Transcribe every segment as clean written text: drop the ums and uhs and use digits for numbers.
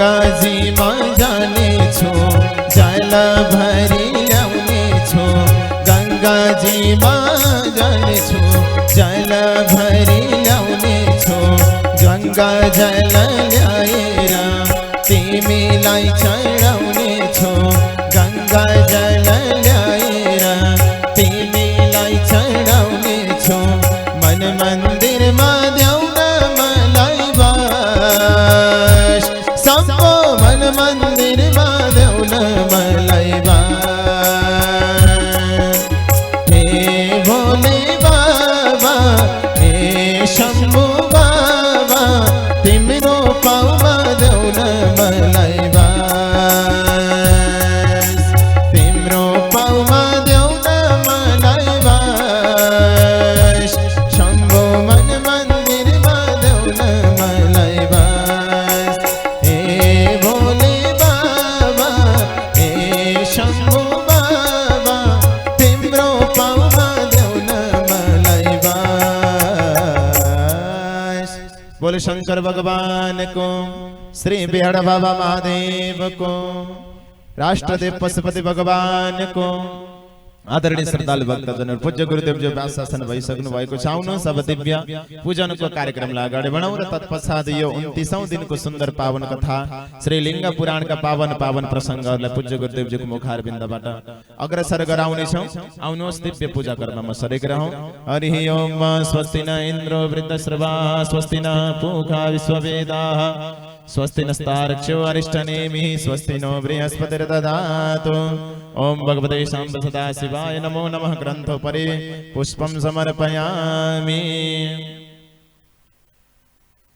गंगाजी में जाने छो जल भरी ल्याउने छो गंगाजी में जाने छो जल भरी ल्याउने छो गंगा जल ल्याएर तिमीलाई चढाउने छो गंगा जल ल्याएर तिमीलाई चढाउने छो मन मन्दिरमा ल्याउन मलाई बास सम्पो मन मन्दिरमा ल्याउन मलाई बास हे भोले बाबा हे शम्भु बाबा तिम्रो पाउमा ल्याउन मलाई बास तिम्रो पाउमा ल्याउन मलाई बास शम्भु मन मन्दिरमा ल्याउन मलाई बास हे भोले बाबा हे शम्भु बाबा तिम्रो पाउमा ल्याउन मलाई बास। बोले शंकर भगवान को, श्री बिहाड़ बाबा महादेव को, राष्ट्रदेव पशुपति भगवान को, आदरणीय श्रद्धालु भक्तजन और पूज्य गुरुदेव जो व्यासासन भइसक्नु भएको छ। आउनु सब दिव्य पूजनको कार्यक्रमलाई अगाडि बढाउँ र तत्पश्चात यो 29औं दिनको सुन्दर पावन कथा श्री लिंग पुराणका पावन पावन प्रसंगहरूलाई पूज्य गुरुदेवजीको मुखारबिन्दबाट अग्रसर गराउने छौं। आउनुहोस् दिव्य पूजा कर्ममा सरेक रहौं। हरि ओम। स्वस्ति न इन्द्रो वृद्धश्रवा स्वस्ति न पूषा विश्ववेदाः स्वस्ति नस्तार्क्ष्यो अरिष्टनेमिः स्वस्ति नो बृहस्पतिर्दधातु। ओम भगवते शाम्ब सदा शिवाय नमो नमः। ग्रंथोपरि पुष्पं समर्पयामि।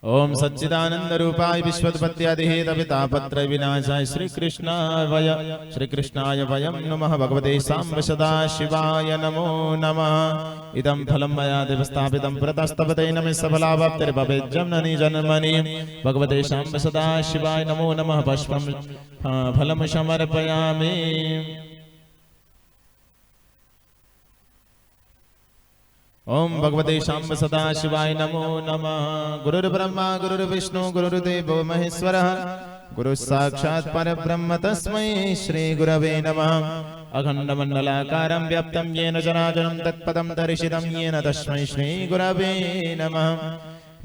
ओम सच्चिदानंद रूपाय विश्वोत्पत्त्यादिहेतुतापत्रय विनाशाय श्रीकृष्णाय वयं नमः। भगवते शाम्ब सदा शिवाय नमो नमः। इदं फलं मया देवस्थापितं प्रतस्तपते नमः सफलावाप्तिर्भवेत् जननी जन्मनि। भगवते शाम्ब सदा शिवाय नमो नमः। पुष्पं फलं समर्पयामि। ओम भगवते शाम्ब सदा शिवाय नमो नमः। गुरुर्ब्रह्मा गुरुर्विष्णु गुरुर्देवो महेश्वरः गुरु साक्षात् परब्रह्म तस्मै श्री गुरवे नमः। अखण्डमण्डलाकारं व्याप्तं येन चराचरं तत्पदं दर्शितं येन तस्मै श्री गुरवे नमः।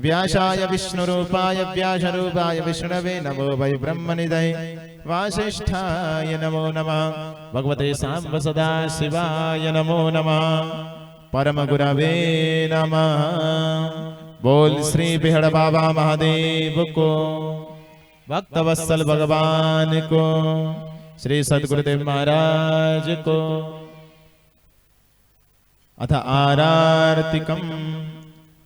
व्यासाय विष्णुरूपाय व्यासरूपाय विष्णवे नमो वै ब्रह्मनिधये वासिष्ठाय नमो नमः। भगवते शाम्ब सदा शिवाय नमो नमः। परम गुरवे नमः। बोल श्री बिहाड़ बाबा महादेव को, भक्तवत्सल भगवान को, श्री सद्गुरुदेव महाराज को। अथ आरार्तिकम्।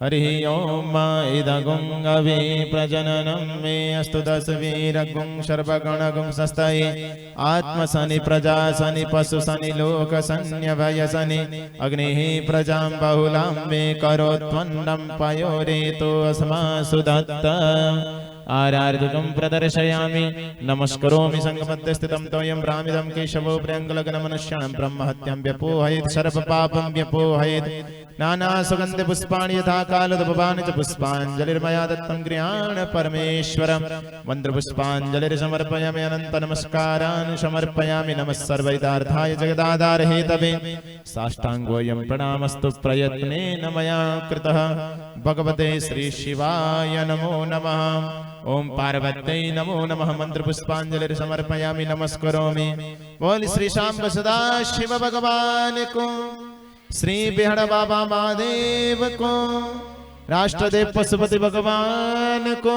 हरि ओम। इदगुं अवि प्रजननं मे अस्तु दशवीरगुं सर्वगणगुं सस्तये आत्मसनि प्रजासनि पशुसनि लोकसन्यभयसनि अग्निः प्रजां बहुलां मे करोत्वन्नं पयोरेतो अस्मासु दत्त। आरार्तिकं प्रदर्शयामि। नमस्करोमि संगमध्ये स्थितं तोयं रामिदं केशवो प्रियङ्गलग्नमनुष्याणं ब्रह्महत्यां व्यपोहयेत् सर्वपापं व्यपोहयेत्। नाना सुगन्धि पुष्पाणि यथा कालदुपवानि च पुष्पाञ्जलिर्मया दत्तं गृहाण परमेश्वरं। मन्त्रपुष्पाञ्जलिर्समर्पयामि। अनन्त नमस्कारान् समर्पयामि। नमः सर्वैतार्थाय जगदाधार हेतवे साष्टाङ्गोऽयं प्रणामस्तु प्रयत्नेन मया कृतः। भगवते श्री शिवाय नमो नमः। ओम पार्वत्यै नमो नमः। मन्त्रपुष्पाञ्जलिर्समर्पयामि। नमस्करोमि। बोल श्री शाम्ब सदा शिव भगवान को, श्री बिहाड़ बाबा महादेव को, राष्ट्रदेव पशुपति भगवान को,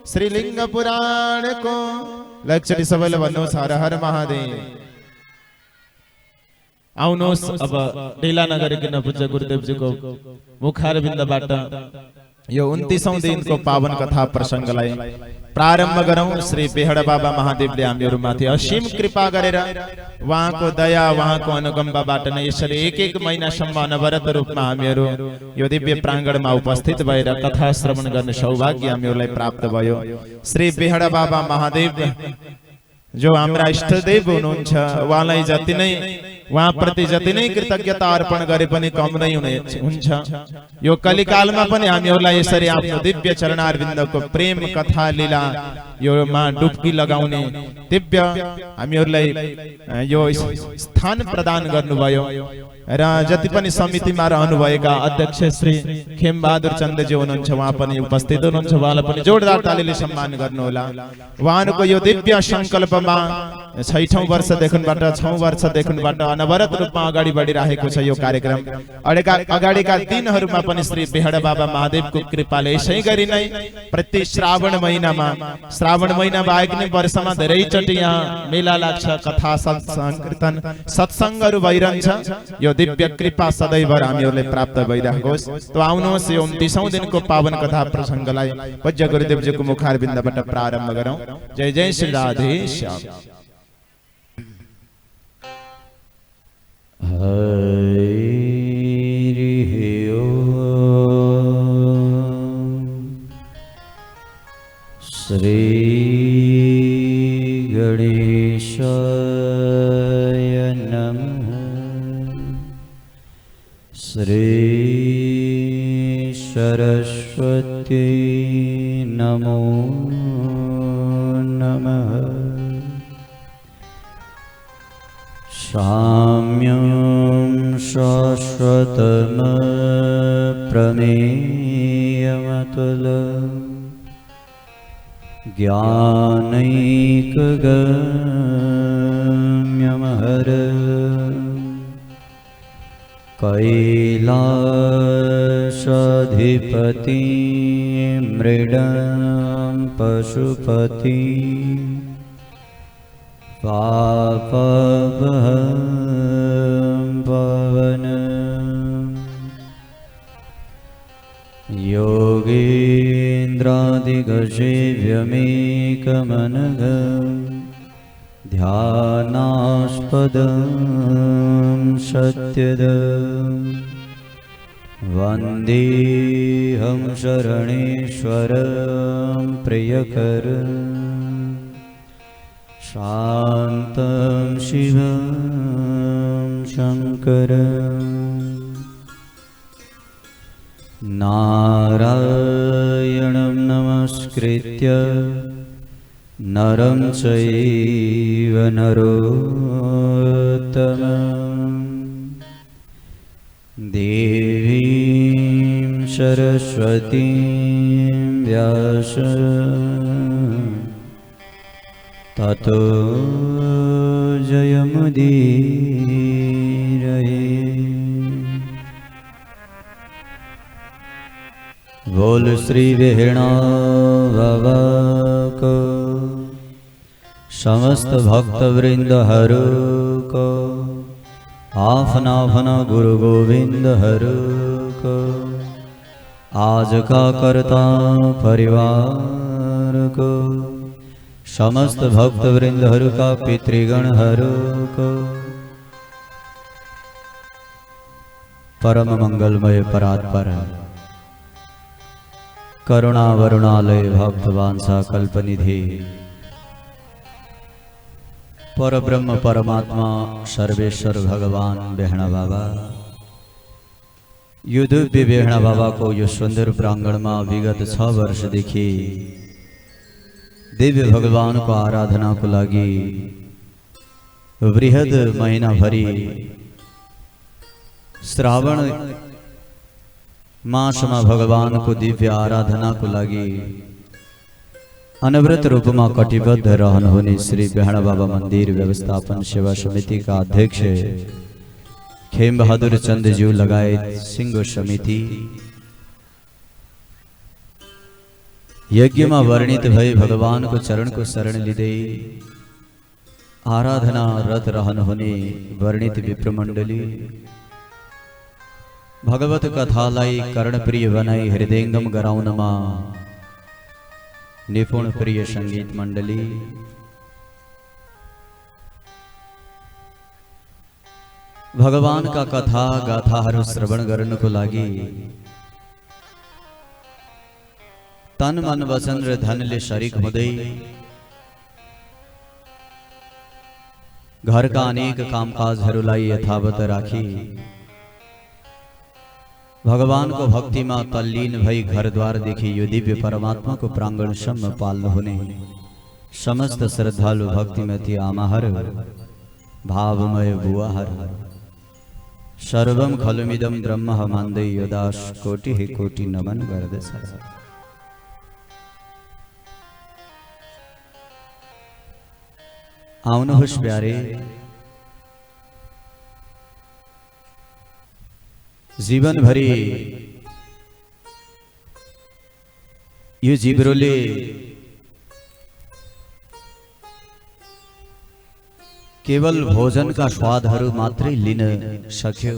श्री लिंग पुराण को। लक्षणी सबल बनो हर हर महादेव। आउनुहोस् अब ढिला नगरिकन पूज्य गुरुदेवजी को मुखारबिन्दबाट यो 29औं दिनको पावन कथा प्रसंगलाई प्रारम्भ गरौं। श्री बिहाड़ बाबा महादेवले हामीहरुमाथि असीम कृपा गरेर उहाँको दया उहाँको अनुकम्पाबाट नै यसरी एक महिनासम्म अनवरत रूपमा हामीहरु यो दिव्य प्राङ्गणमा उपस्थित भएर कथा श्रवण गर्ने सौभाग्य हामीहरुलाई प्राप्त भयो। श्री बिहाड़ बाबा महादेव जो हाम्रा इष्टदेव हुनुहुन्छ, उहाँलाई जति नै वहाँ प्रति जति नै कृतज्ञता अर्पण गरे पनि कम नै हुन्छ। यो कलिकालमा पनि हामीहरूलाई यसरी आफ्नो दिव्य चरणारविन्दको प्रेम कथा लीला योमा डुब्की लगाउने दिव्य हामीहरूलाई यो स्थान प्रदान गर्नुभयो र जति पनि समितिमा रहनुभएका अध्यक्ष श्री खेमबहादुर चन्दजी हुनुहुन्छ, उहाँ पनि उपस्थित हुनुहुन्छ, उहाँलाई पनि जोरदार तालीले सम्मान गर्नुहोला। उहाँहरूको यो दिव्य संकल्पमा 6औं वर्षदेखिबाट 6औं वर्षदेखिबाट अनवरत रूपमा अगाडि बढिरहेको छ यो कार्यक्रम। अगाडिका दिनहरूमा पनि श्री बेहडा बाबा महादेवको कृपाले यसै गरी नै प्रति श्रावण महिना बाहेक नै वर्षमा धेरैचोटि यहाँ मेला लाग्छ, कथा संकीर्तन सत्सङ्गहरू भइरहन्छ। यो दिव्य कृपा सदैव हामीहरूलाई प्राप्त भइरहोस्। त आउनुहोस् यो 29औं दिनको पावन कथा प्रसङ्गलाई पूज्य गुरुदेवजीको मुखारविन्दबाट प्रारम्भ गरौँ। जय जय श्री राधे श्याम। श्री गणेशाय नमः। श्री सरस्वती नमो नमः। साम्यं शाश्वतम् प्रमेयमतुलम् ज्ञानैकगम्यमहरम् कैलासाधिपति मृडं पशुपति पापभं पवन योगीन्द्रादिगजेव्यमेकमनघं ध्यानास्पदं सत्यदं वन्देऽहं शरणेश्वरं प्रियकरं शान्तं शिवं शङ्करम्। नारायणं नमस्कृत्य नरं चैव नरोत्तमं देवीं सरस्वतीं व्यासं ततो जयमुदीरये। बोल श्री बेहणा बाबा को समस्त भक्त वृंद हरो को आफ्ना आफ्ना गुरु गोविंद हरो को आज का करता परिवार को समस्त भक्त वृंद हरु का पितृगण हरु को परम मंगलमय परात्पर करुणा वरुणालय भक्तवांसा कल्पनिधि परब्रह्म परमात्मा सर्वेश्वर भगवान बेहणा बाबा युद्धव्य बेहणा बाबा को यो सुंदर प्रांगण में विगत 6 वर्षदेखि दिव्य भगवान को आराधना को लागि बृहद महीना भरी श्रावण मास में भगवान को दिव्य आराधना को लागि अनवरत रूप में कटिबद्ध रहनुहुने श्री बेहणा बाबा मंदिर व्यवस्थापन सेवा समिति का अध्यक्ष खेमबहादुर चन्दज्यू लगायत सिंह समिति यज्ञ में वर्णित भई भगवान को चरण को शरण लिँदै आराधना रत रहनुहुने वर्णित विप्रमण्डली भगवत कथालाई कर्णप्रिय बनाई हृदयंगम गराउनमा निपुण प्रिय संगीत मंडली भगवान का कथा गाथाहरू श्रवण गर्नको लागि तन मन वचन र धनले शरीक हुँदै घरका अनेक कामकाजहरूलाई यथावत राखी भगवानको भक्तिमा तल्लीन भई घरद्वारदेखि यो दिव्य परमात्माको प्राङ्गणसम्म पाल्नुहुने समस्त श्रद्धालु भक्तिमती आमाहरू, भावमय बुवाहरू, सर्वम खलुमिदम ब्रह्म मान्दै यो दास कोटि कोटि नमन गर्दछ। आउनुहोस् प्यारे, जीवनभरि यो जिब्रोले केवल भोजनका स्वादहरू मात्रै लिन सक्यो।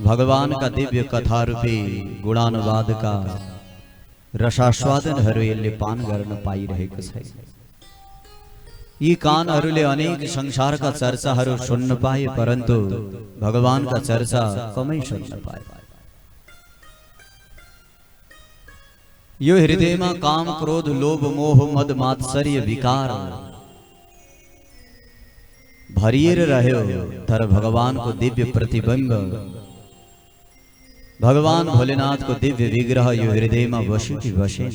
भगवानका दिव्य कथा रूपी गुणानुवादका रसास्वादनहरू यसले पान गर्न पाइरहेको छ। यी कानहरूले अनेक संसारका चर्चाहरू सुन्न पाए, परन्तु भगवानका चर्चा कमै सुन्न पाए। यो हृदयमा काम, क्रोध, लोभ, मोह, मद, मात्सर्य, विकार भरिएर रह्यो, तर भगवानको दिव्य प्रतिबिम्ब, भगवान भोलेनाथको दिव्य विग्रह यो हृदयमा बस्यो कि बसेन।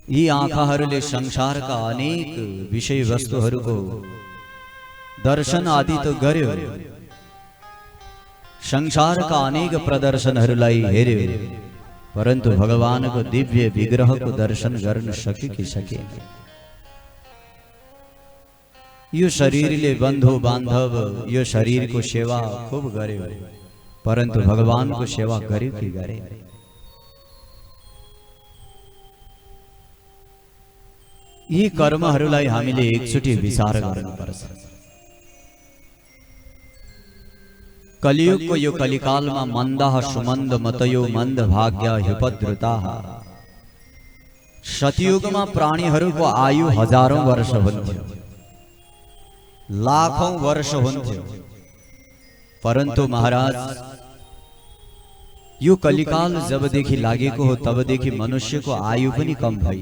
यी आँखाहरूले संसारका अनेक विषय वस्तुहरूको दर्शन आदि त गर्यो, संसारका अनेक प्रदर्शनहरूलाई हेर्यो, परन्तु भगवानको दिव्य विग्रहको दर्शन गर्न सक्यो कि सकेन। यो शरीरले बन्धु बान्धव यो शरीरको सेवा खूब गर्यो, परन्तु भगवानको सेवा गर्यो कि गरेन। यी कर्महरूलाई हामीले एकचोटि विचार गर्नुपर्छ। कलियुगको यो कलिकालमा मन्दाः सुमन्द मतयो मन्द भाग्य उपद्रुताः। सतयुगमा प्राणीहरूको आयु हजारौं वर्ष हुन्थ्यो, लाखौं वर्ष हुन्थ्यो, परन्तु महाराज यो कलिकाल जबदेखि लागेको हो तबदेखि मनुष्यको आयु पनि कम भई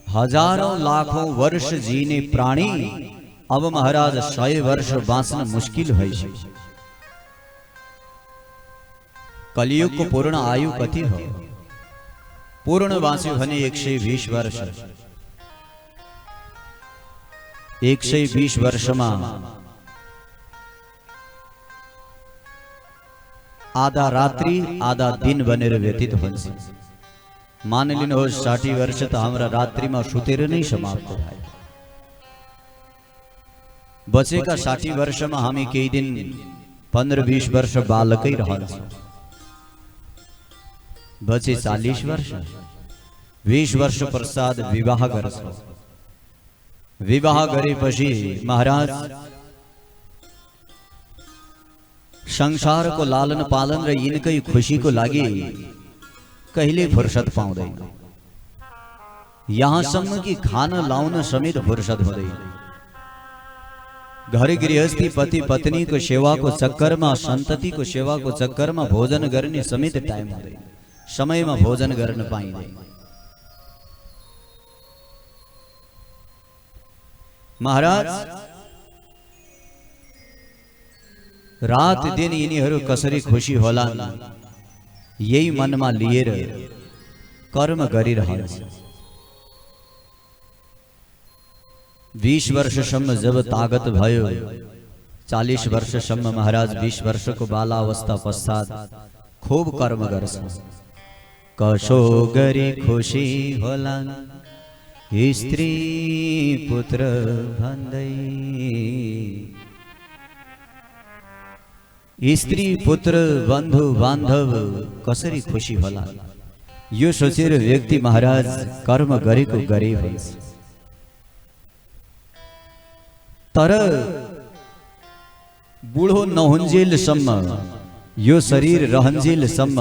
हजारौं लाखौं वर्ष जीने प्राणी अब महाराज 100 वर्ष बाँच्न मुस्किल भइसक्यो। कलियुगको पूर्ण आयु कति हो? पूर्ण बाँच्यो भने 120 वर्ष। 120 वर्षमा आधा रात्रि आधा दिन बनेर व्यतीत हुन्छ। मान लिनुहोस् 60 वर्ष त हाम्रा रात्रिमा सुतेर नै समाप्त भयो। बचेका 60 वर्षमा हामी केही दिन 15-20 वर्ष बालकै रहन्छौँ। बचे 40 वर्ष, 20 वर्ष पश्चात विवाह गर्छौँ। विवाह गरेपछि महाराज संसारको लालन पालन र यिनकै खुसीको लागि कहिले फुर्सद पाउँदैन। यहाँसम्म कि खान लाउन समेत फुर्सद हुँदैन। घर गृहस्थी पति पत्नीको सेवाको चक्करमा, सन्ततिको सेवाको चक्करमा भोजन गर्ने समेत टाइम हुँदैन, समयमा भोजन गर्न पाइँदैन। महाराज रात दिन यिनीहरू कसरी खुसी होलान् यही मनमा लिएर कर्म गरिरहन्छ। 20 वर्षसम्म जब तागत भयो, 40 वर्षसम्म महाराज 20 वर्षको बालावस्था पश्चात खूब कर्म गर्छ। कसो गरी खुसी होलान् स्त्री पुत्र भन्दै, स्त्री पुत्र बन्धु बान्धव कसरी खुसी होला यो सोचेर व्यक्ति महाराज कर्म गरेको गरे हुन्छ। तर बुढो नहुन्जेलसम्म, यो शरीर रहन्जेलसम्म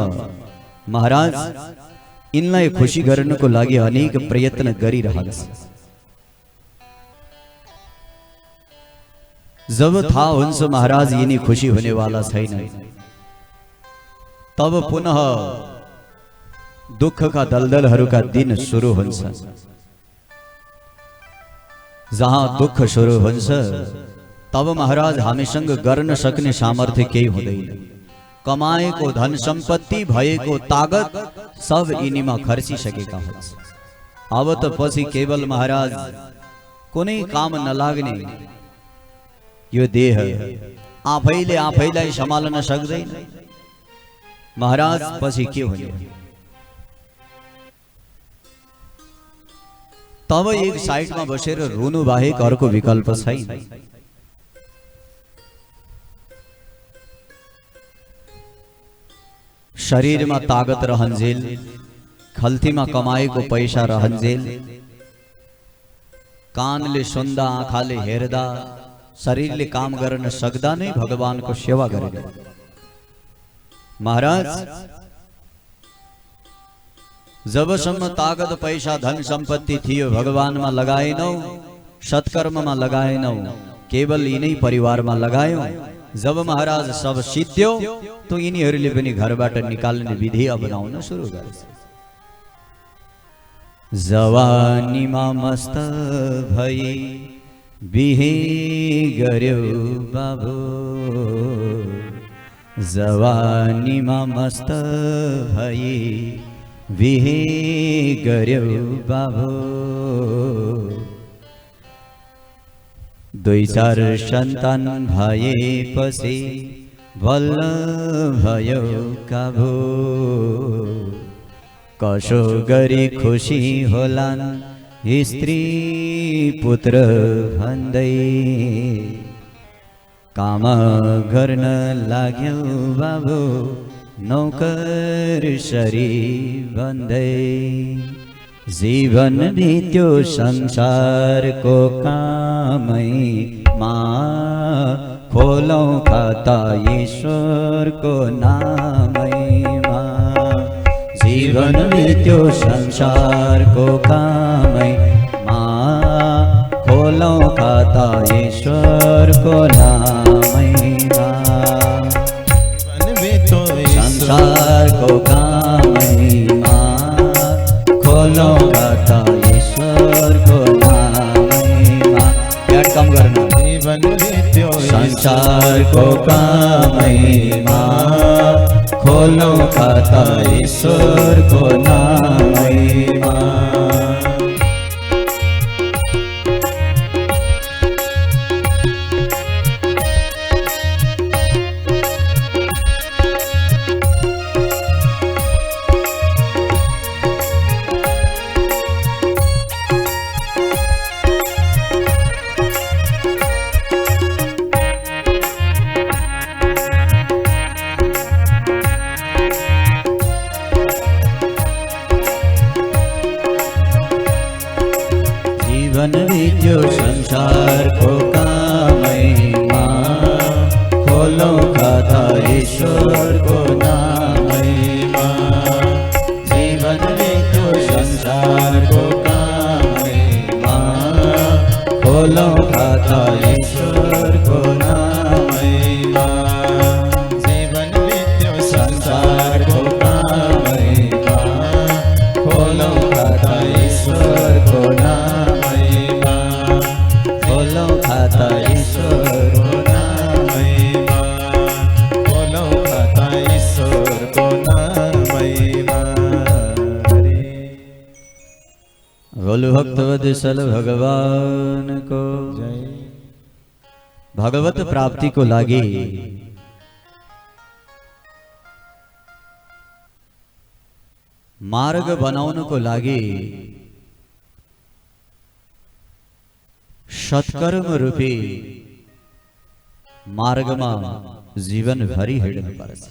महाराज यिनलाई खुसी गर्नको लागि अनेक प्रयत्न गरिरहन्छ। जब थाहा हुन्छ महाराज यिनी खुसी हुनेवाला छैन, तब पुनः दुःखका दलदलहरूका दिन सुरु हुन्छ। जहाँ दुःख सुरु हुन्छ तब महाराज हामीसँग गर्न सक्ने सामर्थ्य केही हुँदैन। कमाएको धन सम्पत्ति भएको तागत सब यिनीमा खर्चिसकेका हुन्छ। अब त पछि केवल महाराज कुनै काम नलाग्ने यो देह आफैले आफैलाई सम्हाल्न सक्दैन। महाराज पछि के हुने? तब एक साइडमा बसेर रुनु बाहेक अर्को विकल्प छैन। शरीरमा तागत रहन्जेल, खल्तीमा कमाएको पैसा रहन्जेल, कानले सुन्दा आँखाले हेर्दा शरीरले काम गर्न सक्दा नै भगवानको सेवा गर्ने। महाराज जबसम्म तागत पैसा धन सम्पत्ति थियो भगवानमा लगाएनौ, सत्कर्ममा लगाएनौ, केवल यिनै परिवारमा लगायौ। जब महाराज सब सिद्ध्यो तो यिनीहरूले पनि घरबाट निकाल्ने विधि अपनाउन सुरु गर्छ। जवानीमा मस्त भई बिहे गर्यो बाबु, जवानीमा मस्त भई बिहे गर्यो बाबु, दुई चार सन्तान भएपछि बल्ल भयो काबु, कसो गरी खुसी होलान् स्त्री पुत्र भन्दै, काम गर्न लाग्यो बाबु नौकर सरी भन्दै। जीवन बित्यो संसारको कामैमा, खोलौं खाता ईश्वरको नामैमा। जीवन बित्यो संसारको कामैमा, खोलौं खाता ईश्वरको नामैमा। संसारको कामैमा, खोलौं खाता ईश्वरको नामैमा। प्याट कम गर्नु। जीवन बित्यो संसारको कामैमा, खोलौं खाता ईश्वरको नामैमा। जीवन बित्यो संसारको कामैमा, खोलौं खाता ईश्वरको नामैमा। जीवन बित्यो संसारको कामैमा, खोलौं खाता ईश्वरको नामैमा। जीवन बित्यो संसारको कामैमा, खोलौं खाता ईश्वरको नामैमा। खोलौं खाता ईश्वरको नामैमा, खोलौं खाता ईश्वरको नामैमा। बोलो भक्तवत्सल भगवान को जय। भगवत प्राप्ति को लागि मार्ग बनाउनको लागि सत्कर्म रूपी मार्गमा जीवनभरि हिँड्नुपर्छ।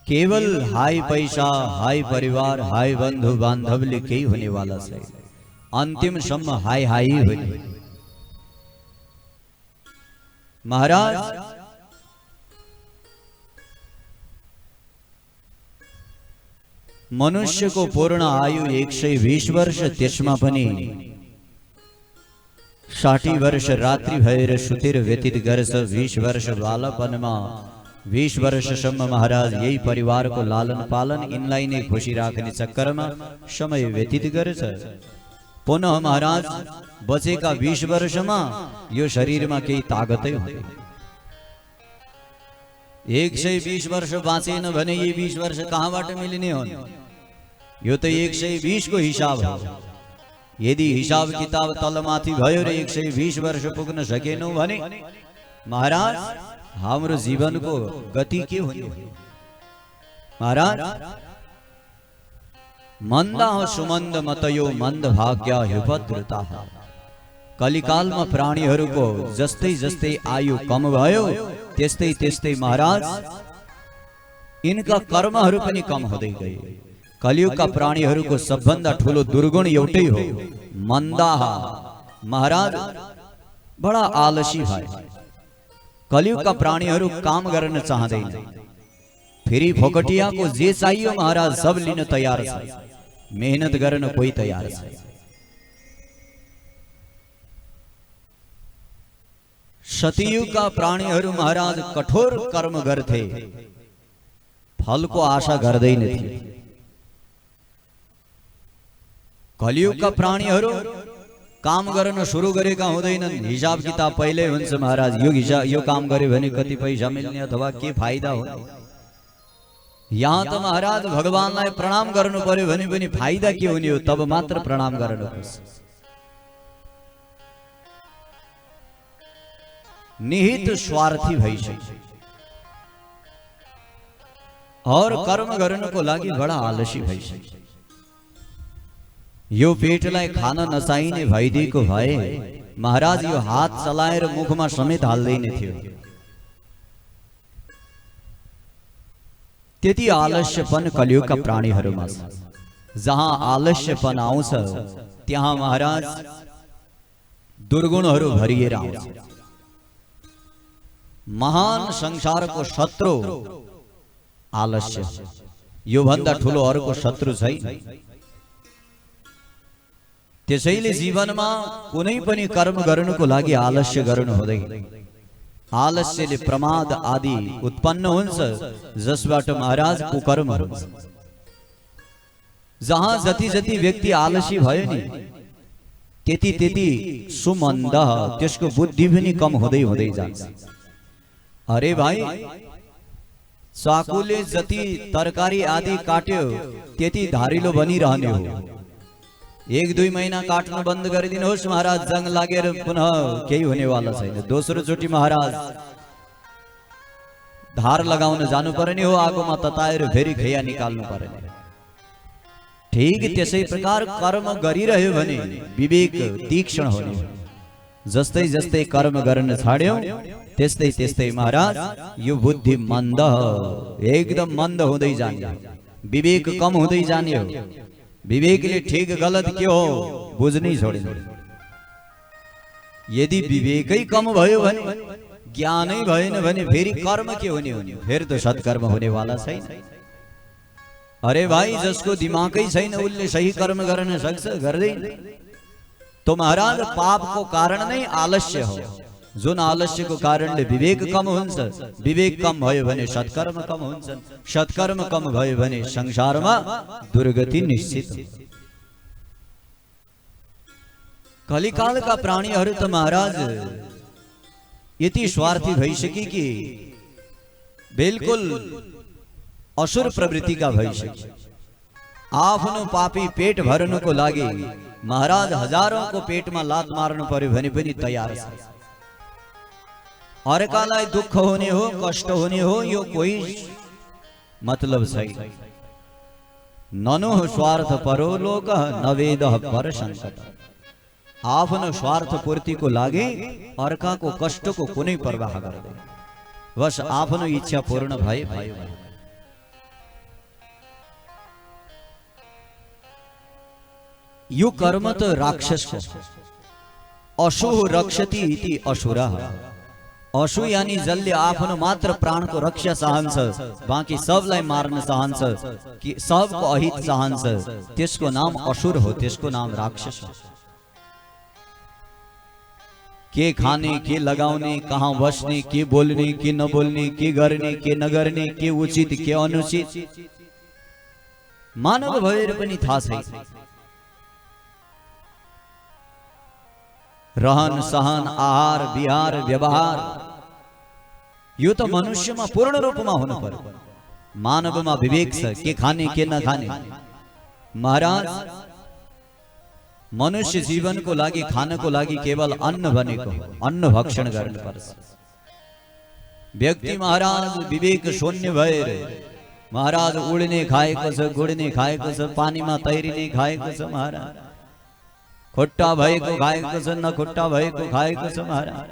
केवल हाई पैसा, हाई परिवार, हाई बन्धु बान्धवले केही हुनेवाला छैन। अन्तिमसम्म हाई हाई हुने। महाराज मनुष्यको पूर्ण आयु 120 वर्ष, त्यसमा पनि 60 वर्ष रात्रि भएर सुतेर व्यतीत गर्छ। 20 वर्ष बालपनमा, 20 वर्षसम्म महाराज यही परिवारको लालन पालन, यिनलाई नै खुसी राख्ने चक्करमा समय व्यतीत गर्छ। पुनः महाराज बचेका 20 वर्षमा यो शरीरमा केही तागतै हुँदैन। 120 वर्ष बाँचेन भने यी 20 वर्ष कहाँबाट मिल्ने हुन्? यो त 120 को हिसाब हो। यदि हिसाब किताब तलमाथि भयो र 120 वर्ष पुग्न सकेनौं भने महाराज हाम्रो जीवनको गति के हुने? महाराज मंदा सुमंद मतयो मंद भाग्य युपद्रुता। कलिकालमा प्राणीहरूको जस्तै जस्तै आयु कम भयो त्यस्तै त्यस्तै महाराज यिनका कर्महरू पनि कम हुँदै गए। कलियुगका प्राणीहरूको सबभन्दा ठूलो दुर्गुण एउटै हो, मन्दाह। महाराज बडा आलसी भए। कलियुगका प्राणीहरू काम गर्न चाहदैन। फेरि फोकटियाको जे चाहियो महाराज सब लिन तयार छ, मेहनत गर्न कोही तयार छ। सतयुगका प्राणीहरू महाराज कठोर कर्म गर्थे, फलको आशा गर्दैनथे। कलियुगका प्राणीहरू काम गर्न सुरु गरेका हुँदैनन्, हिसाब किताब पहिल्यै हुन्छ महाराज। यो काम गरे भने कति पैसा मिल्ने अथवा के फाइदा हो। यहाँ त महाराज भगवानलाई प्रणाम गर्नु पर्यो भने पनि फाइदा के हुने हो, तब मात्र प्रणाम गर्नुपर्छ। निहित स्वार्थी भइसक्यो और कर्म गर्नको लागि बडा आलसी भइसक्यो। यो पेटलाई खान नचाहिने भइदिएको भए महाराज यो हात चलाएर मुखमा समेत हाल्दैन थियो। त्यति आलस्यपन कलियुगका प्राणीहरूमा छ। जहाँ आलस्यपन आउँछ त्यहाँ महाराज दुर्गुणहरू भरिएर आउँछ। महान संसारको शत्रु आलस्य, यो भन्दा ठूलो अर्को शत्रु छैन। त्यसैले जीवनमा कुनै पनि कर्म गर्नुको लागि आलस्य गर्नु हुँदैन। आलस्यले प्रमाद आदि उत्पन्न हुन्छ, जसबाट महाराज कुकर्म हुन्छ। जहाँ जति जति व्यक्ति आलसी भयो नि त्यति त्यति सुमन्द, त्यसको बुद्धि पनि कम हुँदै हुँदै जान्छ। अरे भाइ, चाकुले जति तरकारी आदि काट्यो त्यति धारिलो बनिरहने हो। 1-2 महिना काट्नु बन्द गरिदिनुहोस् महाराज, जंग लागेर पुनः केही हुनेवाला छैन। दोस्रो चोटि महाराज धार लगाउन जानु पर्ने हो, आगोमा तताएर फेरि खैया निकाल्नु पर्ने। ठीक त्यसै प्रकार कर्म गरिरह्यो भने विवेक तीक्ष्ण हुने। जस्तै जस्तै कर्म गर्न छाड्यौ त्यस्तै त्यस्तै महाराज यो बुद्धि मन्द, एकदम मन्द हुँदै जाने, विवेक कम हुँदै जाने हो। विवेकले ठीक गलत के हो बुझ्नै छोड्नु। यदि विवेकै कम भयो भने, ज्ञानै भएन भने फेरि कर्म के हुने हो? फेरि त सत्कर्म हुनेवाला छैन। अरे भाइ, जसको दिमागै छैन उसले सही कर्म गर्न सक्छ? गर्दैन। तो महाराज पापको कारण नै आलस्य हो। जुन आलस्यको कारणले विवेक कम हुन्छ, विवेक कम भयो भने सत्कर्म कम हुन्छ, सत्कर्म कम भयो भने संसारमा दुर्गति निश्चित हुन्छ। कलिकालका प्राणीहरू त महाराज यति स्वार्थी भइसके कि बिल्कुल असुर प्रवृत्तिका भइसके। आफ्नो पापी पेट भर्नुको लागि महाराज हजारौंको पेटमा लात मार्नु पर्यो भने पनि तयार छ। अर्कालाई दुःख हुने हो, कष्ट हुने हो, यो कोही मतलब छैन। ननु स्वार्थ परो लोक नवेद पर संकट। आफ्नो स्वार्थ पूर्तिको लागि अर्काको कष्टको कुनै परवाह गर्दैन, बस आफ्नो इच्छा पूर्ण भए भयो। यो कर्म त राक्षसको। अशुः रक्षति इति असुरः। अशु यानी जसले आफ्नो मात्र प्राणको रक्षा चाहन्छ, बाँकी सबलाई मार्न चाहन्छ, कि सबको अहित चाहन्छ, त्यसको नाम असुर हो, त्यसको नाम राक्षस हो। के खाने, के लगाउने, कहाँ बस्ने, के बोल्ने, के नबोल्ने, के गर्ने, के नगर्ने, के उचित, के अनुचित मानव भएर पनि थाहा छैन। रहन सहन आहार विहार व्यवहार यो तो मनुष्य में पूर्ण रूप में होना पर मानव में विवेक से के खाने के न खाने। महाराज मनुष्य जीवन को लागी खाने को लागी केवल अन्न बने को अन्न भक्षण करने पर व्यक्ति महाराज विवेक शून्य भएर महाराज उड़ने खाए कस गुड़ने खाए कस पानी में तैरने खाए कस महाराज खुट्टा भय को खाए कस न खुट्टा भय को खाए कस महाराज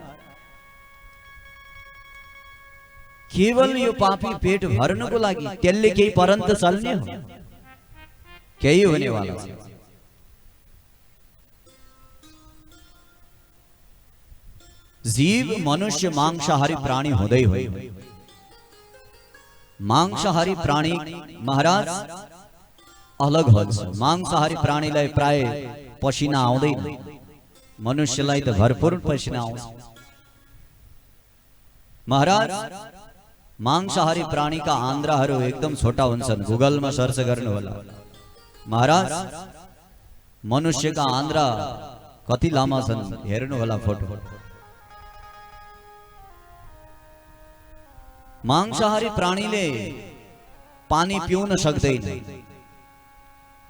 केवल यो पापी पेट भरने को लागी तेल्ले के परंत चलने हो कई होने वाला है। जीव मनुष्य मांसाहारी प्राणी होदे हुए मांसाहारी प्राणी महाराज अलग हो मांसाहारी प्राणी लाई प्राय पसीना आउँदैन मनुष्यलाई त भरपूर पसीना आउँछ। महाराज मांसाहारी प्राणी का आन्द्राहरू एकदम छोटा हुन्छन् गूगल में सर्च गर्नु होला। महाराज मनुष्य का आन्द्रा कति लामा छन् हेर्नु होला फोटो। मांसाहारी प्राणीले पानी पिउन सक्दैन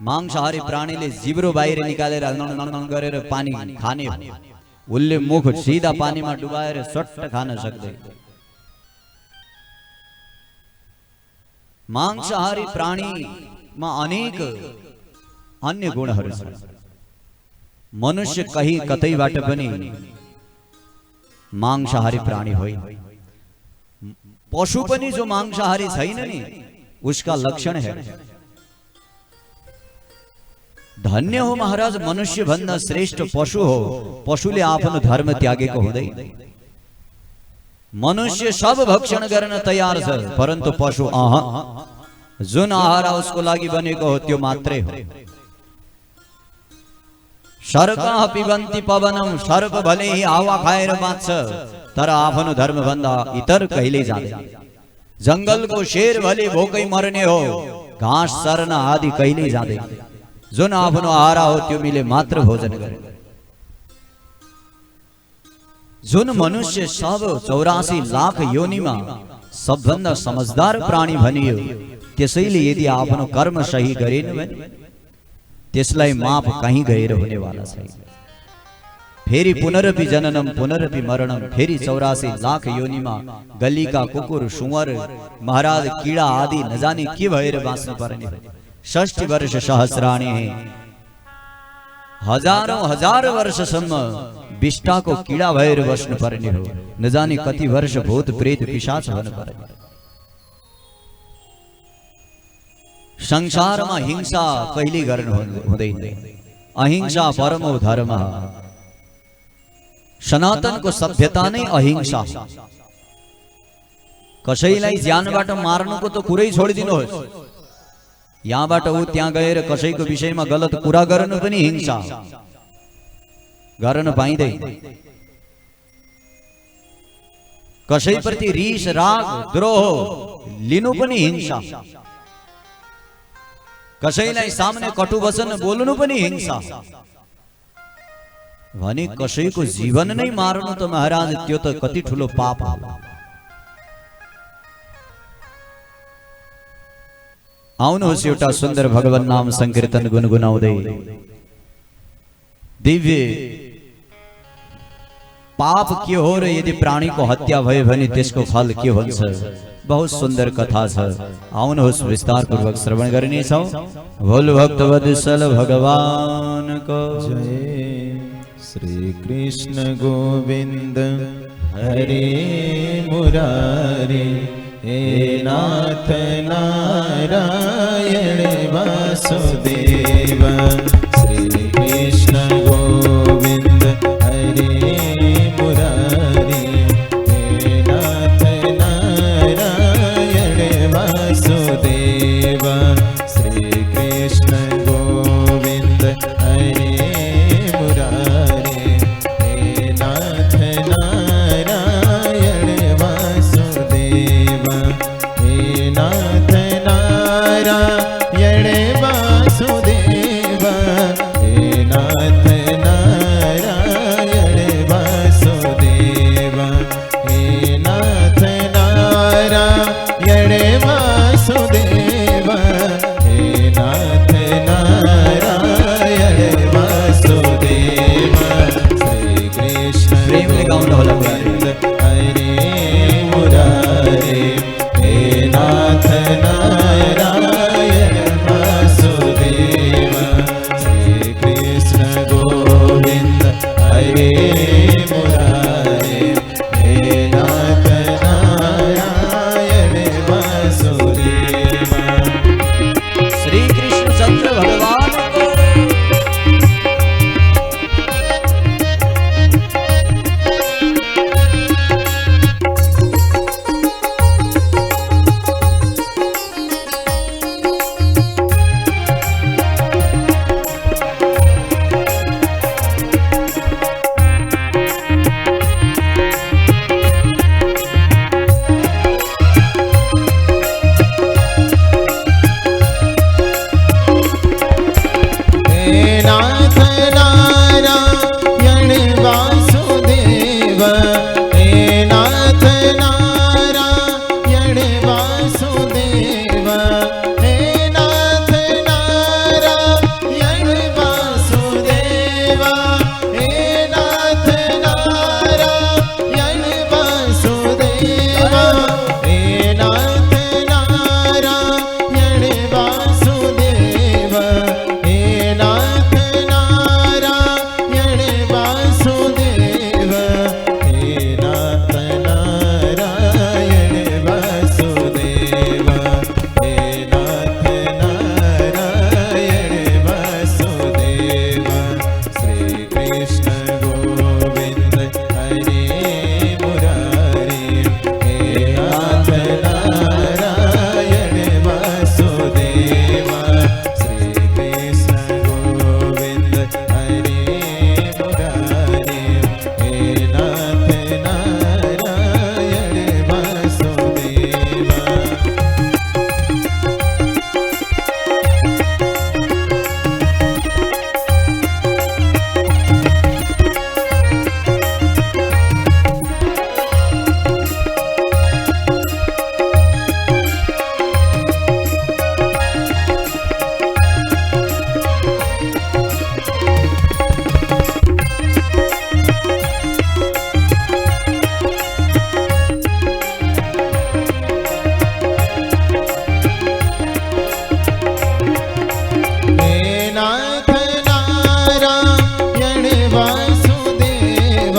मांसाहारी प्राणीले जिब्रो बाहिर निकालेर नन गरेर पानी खाने उल्ले मुख सीधा पानीमा डुबाएर सट्ट खान सक्दैन। मांसाहारी प्राणीमा अनेक अन्य गुणहरू छन्। मनुष्य कहीं कतैबाट पनि मांसाहारी प्राणी होइन। पशु पनि जो मांसाहारी छैन नि उसका लक्षण है। धन्य हो महाराज मनुष्य भन्दा श्रेष्ठ पशु हो। पशुले आफ्नो धर्म त्यागेको हुँदैन। मनुष्य सब भक्षण गर्न तयार छ परन्तु पशु जुन आहार उसको लागि बनेको हो त्यो मात्रै हो। सर्पः पिबन्ति पवनम सर्प भले ही हावा खाएर बाँच्छ तर आफ्नो धर्म भन्दा इतर कहिले जाँदैन। जंगलको शेर भले भोकै मर्ने हो घाँस चर्न आदि कहिले जाँदैन। जुन आफ्नो आहार हो त्यो मिले मात्र भोजन गरे। जुन मनुष्य सब 84 लाख योनिमा सबभन्दा समझदार प्राणी भनियो त्यसैले यदि आफ्नो कर्म सही गरेन भने त्यसलाई माफ कहीं गएर हुने वाला छैन। फेरि पुनरपि जननम पुनरपि मरणम फेरि 84 लाख योनिमा गलीका कुकुर सुँवर महाराज कीड़ा आदि नजाने के भएर बाँच्नु पर्ने। 60 वर्ष सहस्राणी हजारौं हजार वर्षसम्म विष्टाको कीड़ा भएर बस्नु पर्ने हो। नजाने कति वर्ष भूत प्रेत पिशाच हुनु पर्ने। संसारमा हिंसा कहिले गर्नु हुँदैन। अहिंसा परमो धर्म। सनातनको सभ्यता नै अहिंसा। कसैलाई ज्यानबाट मार्नुको त कुरै छोडिदिनुहोस्। यहाँबाट ऊ त्यहाँ गएर कसैको विषयमा गलत कुरा गर्नु पनि हिंसा गर्न पाइँदैन। कसैप्रति रिस राग द्रोह लिनु पनि हिंसा। कसैलाई सामने कटु वचन बोल्नु पनि हिंसा। भने कसैको जीवन नै मार्नु त महाराज त्यो त कति ठुलो पाप हो। आउनुहोस् एउटा सुन्दर भगवान नाम संकीर्तन गुनगुनाउँदै दिव्य पाप के हो र यदि प्राणी को हत्या भयो भने त्यसको फल के हुन्छ। बहुत सुंदर कथा छ। आउनुहोस् विस्तार पूर्वक श्रवण गर्नेछौं। भोल भक्त वत्सल भगवान को जय। श्री कृष्ण गोविंद हरे मुरारी हे नाथ नारायण वासुदेव। श्री कृष्ण गोविंद हरे मुरारी हे नाथ नारायण वासुदेव। श्री कृष्ण गोविंद हरे मुरारी हे नाथ नारायण वासुदेव। हे नाथ नारायण वासुदेव। नाथ नारायण वासुदेव, हे नाथ नारायण वासुदेव, हे नाथ नारायण वासुदेव, हे नाथ नारायण वासुदेव, हे नाथ नारायण वासुदेव, हे नाथ नारायण वासुदेव, हे नाथ नारायण वासुदेव, हे नाथ नारायण वासुदेव। श्री कृष्ण गोविंद हरे मुरारी, हे नाथ नारायण वासुदेव, श्री कृष्ण गोविंद हरे मुरारी, हे नाथ नारायण वासुदेव। हे नाथ नारायण वासुदेव,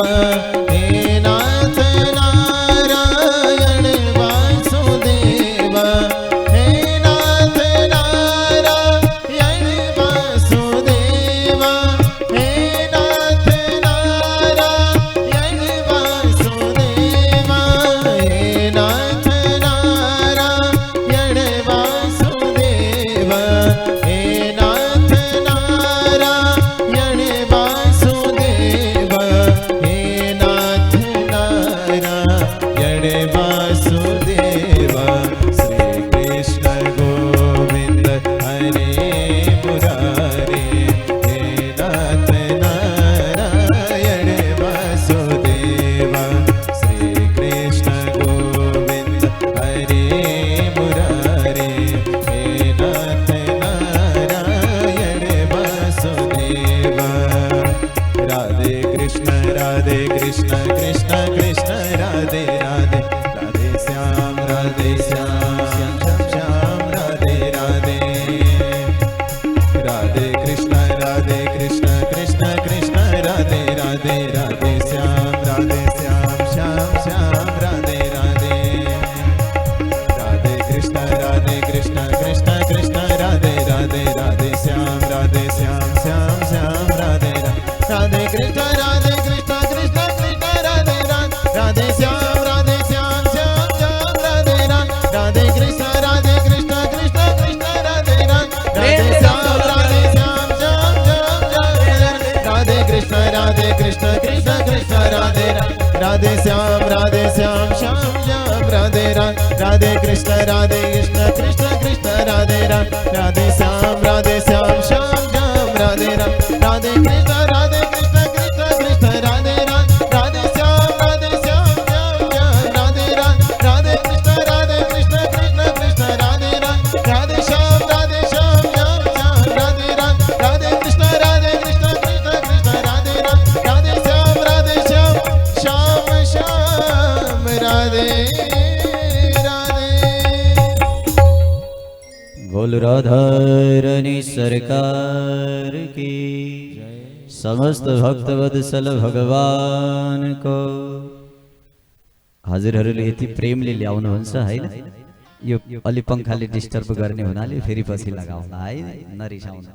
हे नाथ नारायण वासुदेव, हे नाथ नारायण वासुदेव, हे नाथ नारायण वासुदेव, हे नाथ नारायण वासुदेव, हे नाथ नारायण वासुदेव, हे नाथ नारायण वासुदेव। श्री कृष्ण गोविंद हरे मुरारी, हे नाथ नारायण वासुदेव, श्री कृष्ण गोविंद हरे मुरारी, हे नाथ नारायण वासुदेव। राधे कृष्ण कृष्ण कृष्ण राधे राधे, राधे श्याम श्याम श्याम राधे राधे, राधे कृष्ण कृष्ण कृष्ण राधे राधे, राधे श्याम श्याम श्याम राधे राधे, राधे कृष्ण कृष्ण कृष्ण राधे राधे, राधे श्याम श्याम श्याम राधे राधे, राधे कृष्ण कृष्ण कृष्ण राधे राधे, राधे श्याम श्याम श्याम राधे राधे, राधे कृष्ण कृष्ण कृष्ण राधे राधे, राधे श्याम श्याम श्याम राधे कृष्ण कृष्ण कृष्ण राधे राधे, राधे श्याम श्याम श्याम राधे राधे, राधे कृष्ण कृष्ण कृष्ण राधे राधे, राधे श्याम श्याम श्याम राधे राधे, राधे कृष्ण कृष्ण कृष्ण राधे राधे, राधे श्याम श्याम श्याम राधे राधे, राधे कृष्ण कृष्ण कृष्ण राधे राधे, राधे श्याम श्याम श्याम राधे राधे, राधे कृष्ण कृष्ण कृष्ण राधे राधे, राधे श्याम श्याम श्याम राधे राधे। बोल राधा रानी सरकार की, समस्त भक्त वत्सल भगवान को। हजुरहरूले यति प्रेमले ल्याउनुहुन्छ हैन, यो अलि पंखाले डिस्टर्ब गर्ने हुनाले फेरि पछि लगाउला है, नरिसाउनु।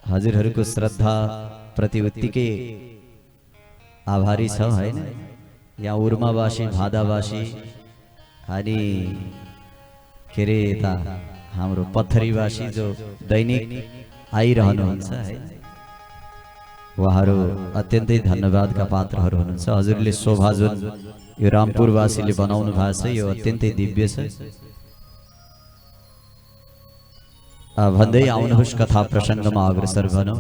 हजुरहरूको श्रद्धा प्रति उत्तिकै आभारी छ हैन। यहाँ उर्मावासी भादावासी अनि के अरे यता हाम्रो पत्थरीवासी जो दैनिक आइरहनुहुन्छ है, उहाँहरू अत्यन्तै धन्यवादका पात्रहरू हुनुहुन्छ। हजुरले शोभा जुन यो रामपुरवासीले बनाउनु भएको छ यो अत्यन्तै दिव्य छ। भन्दै आउनुहोस् कथा प्रसङ्गमा अग्रसर भनौँ।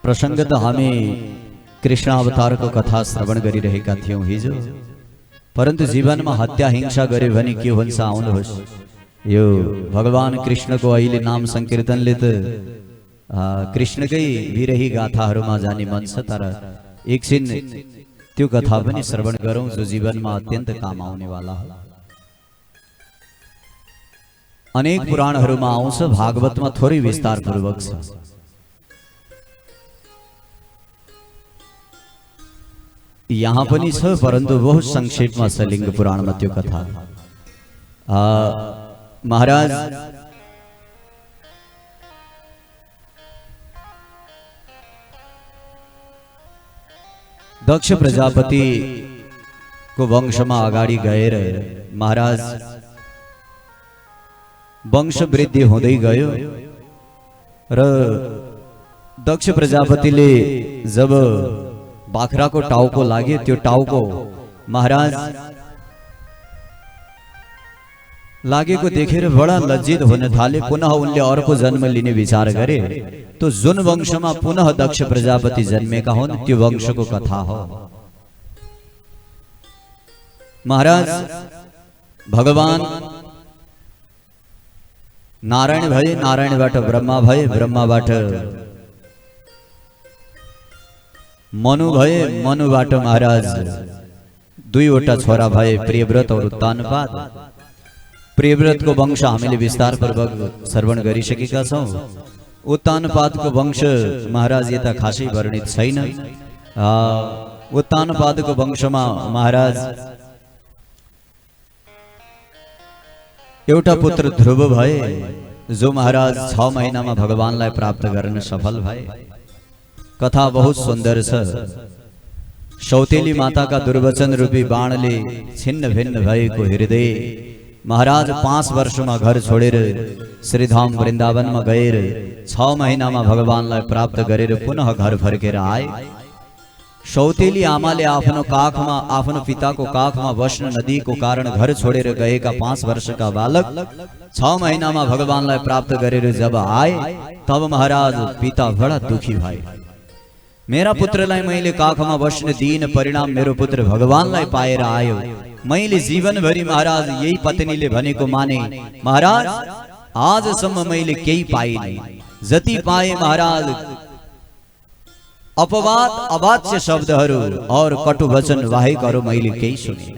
प्रसंग त हामी कृष्ण अवतारको कथा श्रवण गरिरहेका थियौं हिजो, परन्तु जीवनमा हत्या हिंसा गरे भने के हुन्छ आउनुहोस्। यो भगवान कृष्णको अहिले नाम संकीर्तनले त कृष्णकै विरही गाथाहरूमा जाने मन छ, तर एकछिन त्यो कथा पनि श्रवण गरौं जो जीवनमा अत्यन्त काम आउने वाला हो। अनेक पुराणहरूमा आउँछ, भागवतमा थोरै विस्तार पूर्वक छ। यहाँ पनि छ, परन्तु बहुत संक्षेपमा छ लिङ्ग पुराणमा त्यो कथा। महाराज दक्ष प्रजापति को वंशमा अगाडि गएर महाराज वंश वृद्धि हुँदै गयो र दक्ष प्रजापतिले जब बाख्राको टाउको लाग्यो, त्यो टाउको महाराज लागेको देखेर बडा लज्जित हुन थाले। पुनः उनले अर्को जन्म लिने विचार गरे। तो जुन वंशमा पुनः दक्ष प्रजापति जन्मेका हुन् त्यो वंशको कथा हो। महाराज भगवान नारायण भए, नारायणबाट ब्रह्मा भए, ब्रह्माबाट मनु भए, मनुबाट महाराज दुईवटा छोरा भए, प्रियव्रत और उत्तानपाद। प्रियव्रत को वंश हामीले विस्तार पूर्वक श्रवण गरिसकेका छौं। उत्तानपाद को वंश महाराज यता खासै वर्णित छैन। उत्तानपाद को वंशमा महाराज एउटा पुत्र ध्रुव भए, जो महाराज 6 महिनामा भगवानलाई प्राप्त गर्न सफल भए। कथा बहुत सुंदर छ। सौतेली माताका दुर्वचन रूपी बाणले छिन्न भिन्न भएको हृदय महाराज 5 वर्षमा घर छोडेर श्रीधाम वृन्दावनमा गएर 6 महिनामा भगवानलाई प्राप्त गरेर पुनः घर फर्केर आए। सौतेली आमाले आफ्नो पिताको काखमा बस्न नदिएको कारण घर छोडेर गएका 5 वर्षका बालक 6 महिनामा भगवानलाई प्राप्त गरेर जब आए, तब महाराज पिता बडा दुखी भए। मेरा पुत्रलाई मैले काखमा बस्न दिइन, परिणाम मेरो पुत्र भगवानलाई पाएर आयो। मैले जीवनभरि महाराज यही पत्नीले भनेको माने। महाराज आजसम्म मैले केही पाइनँ। जति पाए महाराज अपवाद, अवाच्य शब्दहरू और कटु वचन बाहेक अरू मैले केही सुने।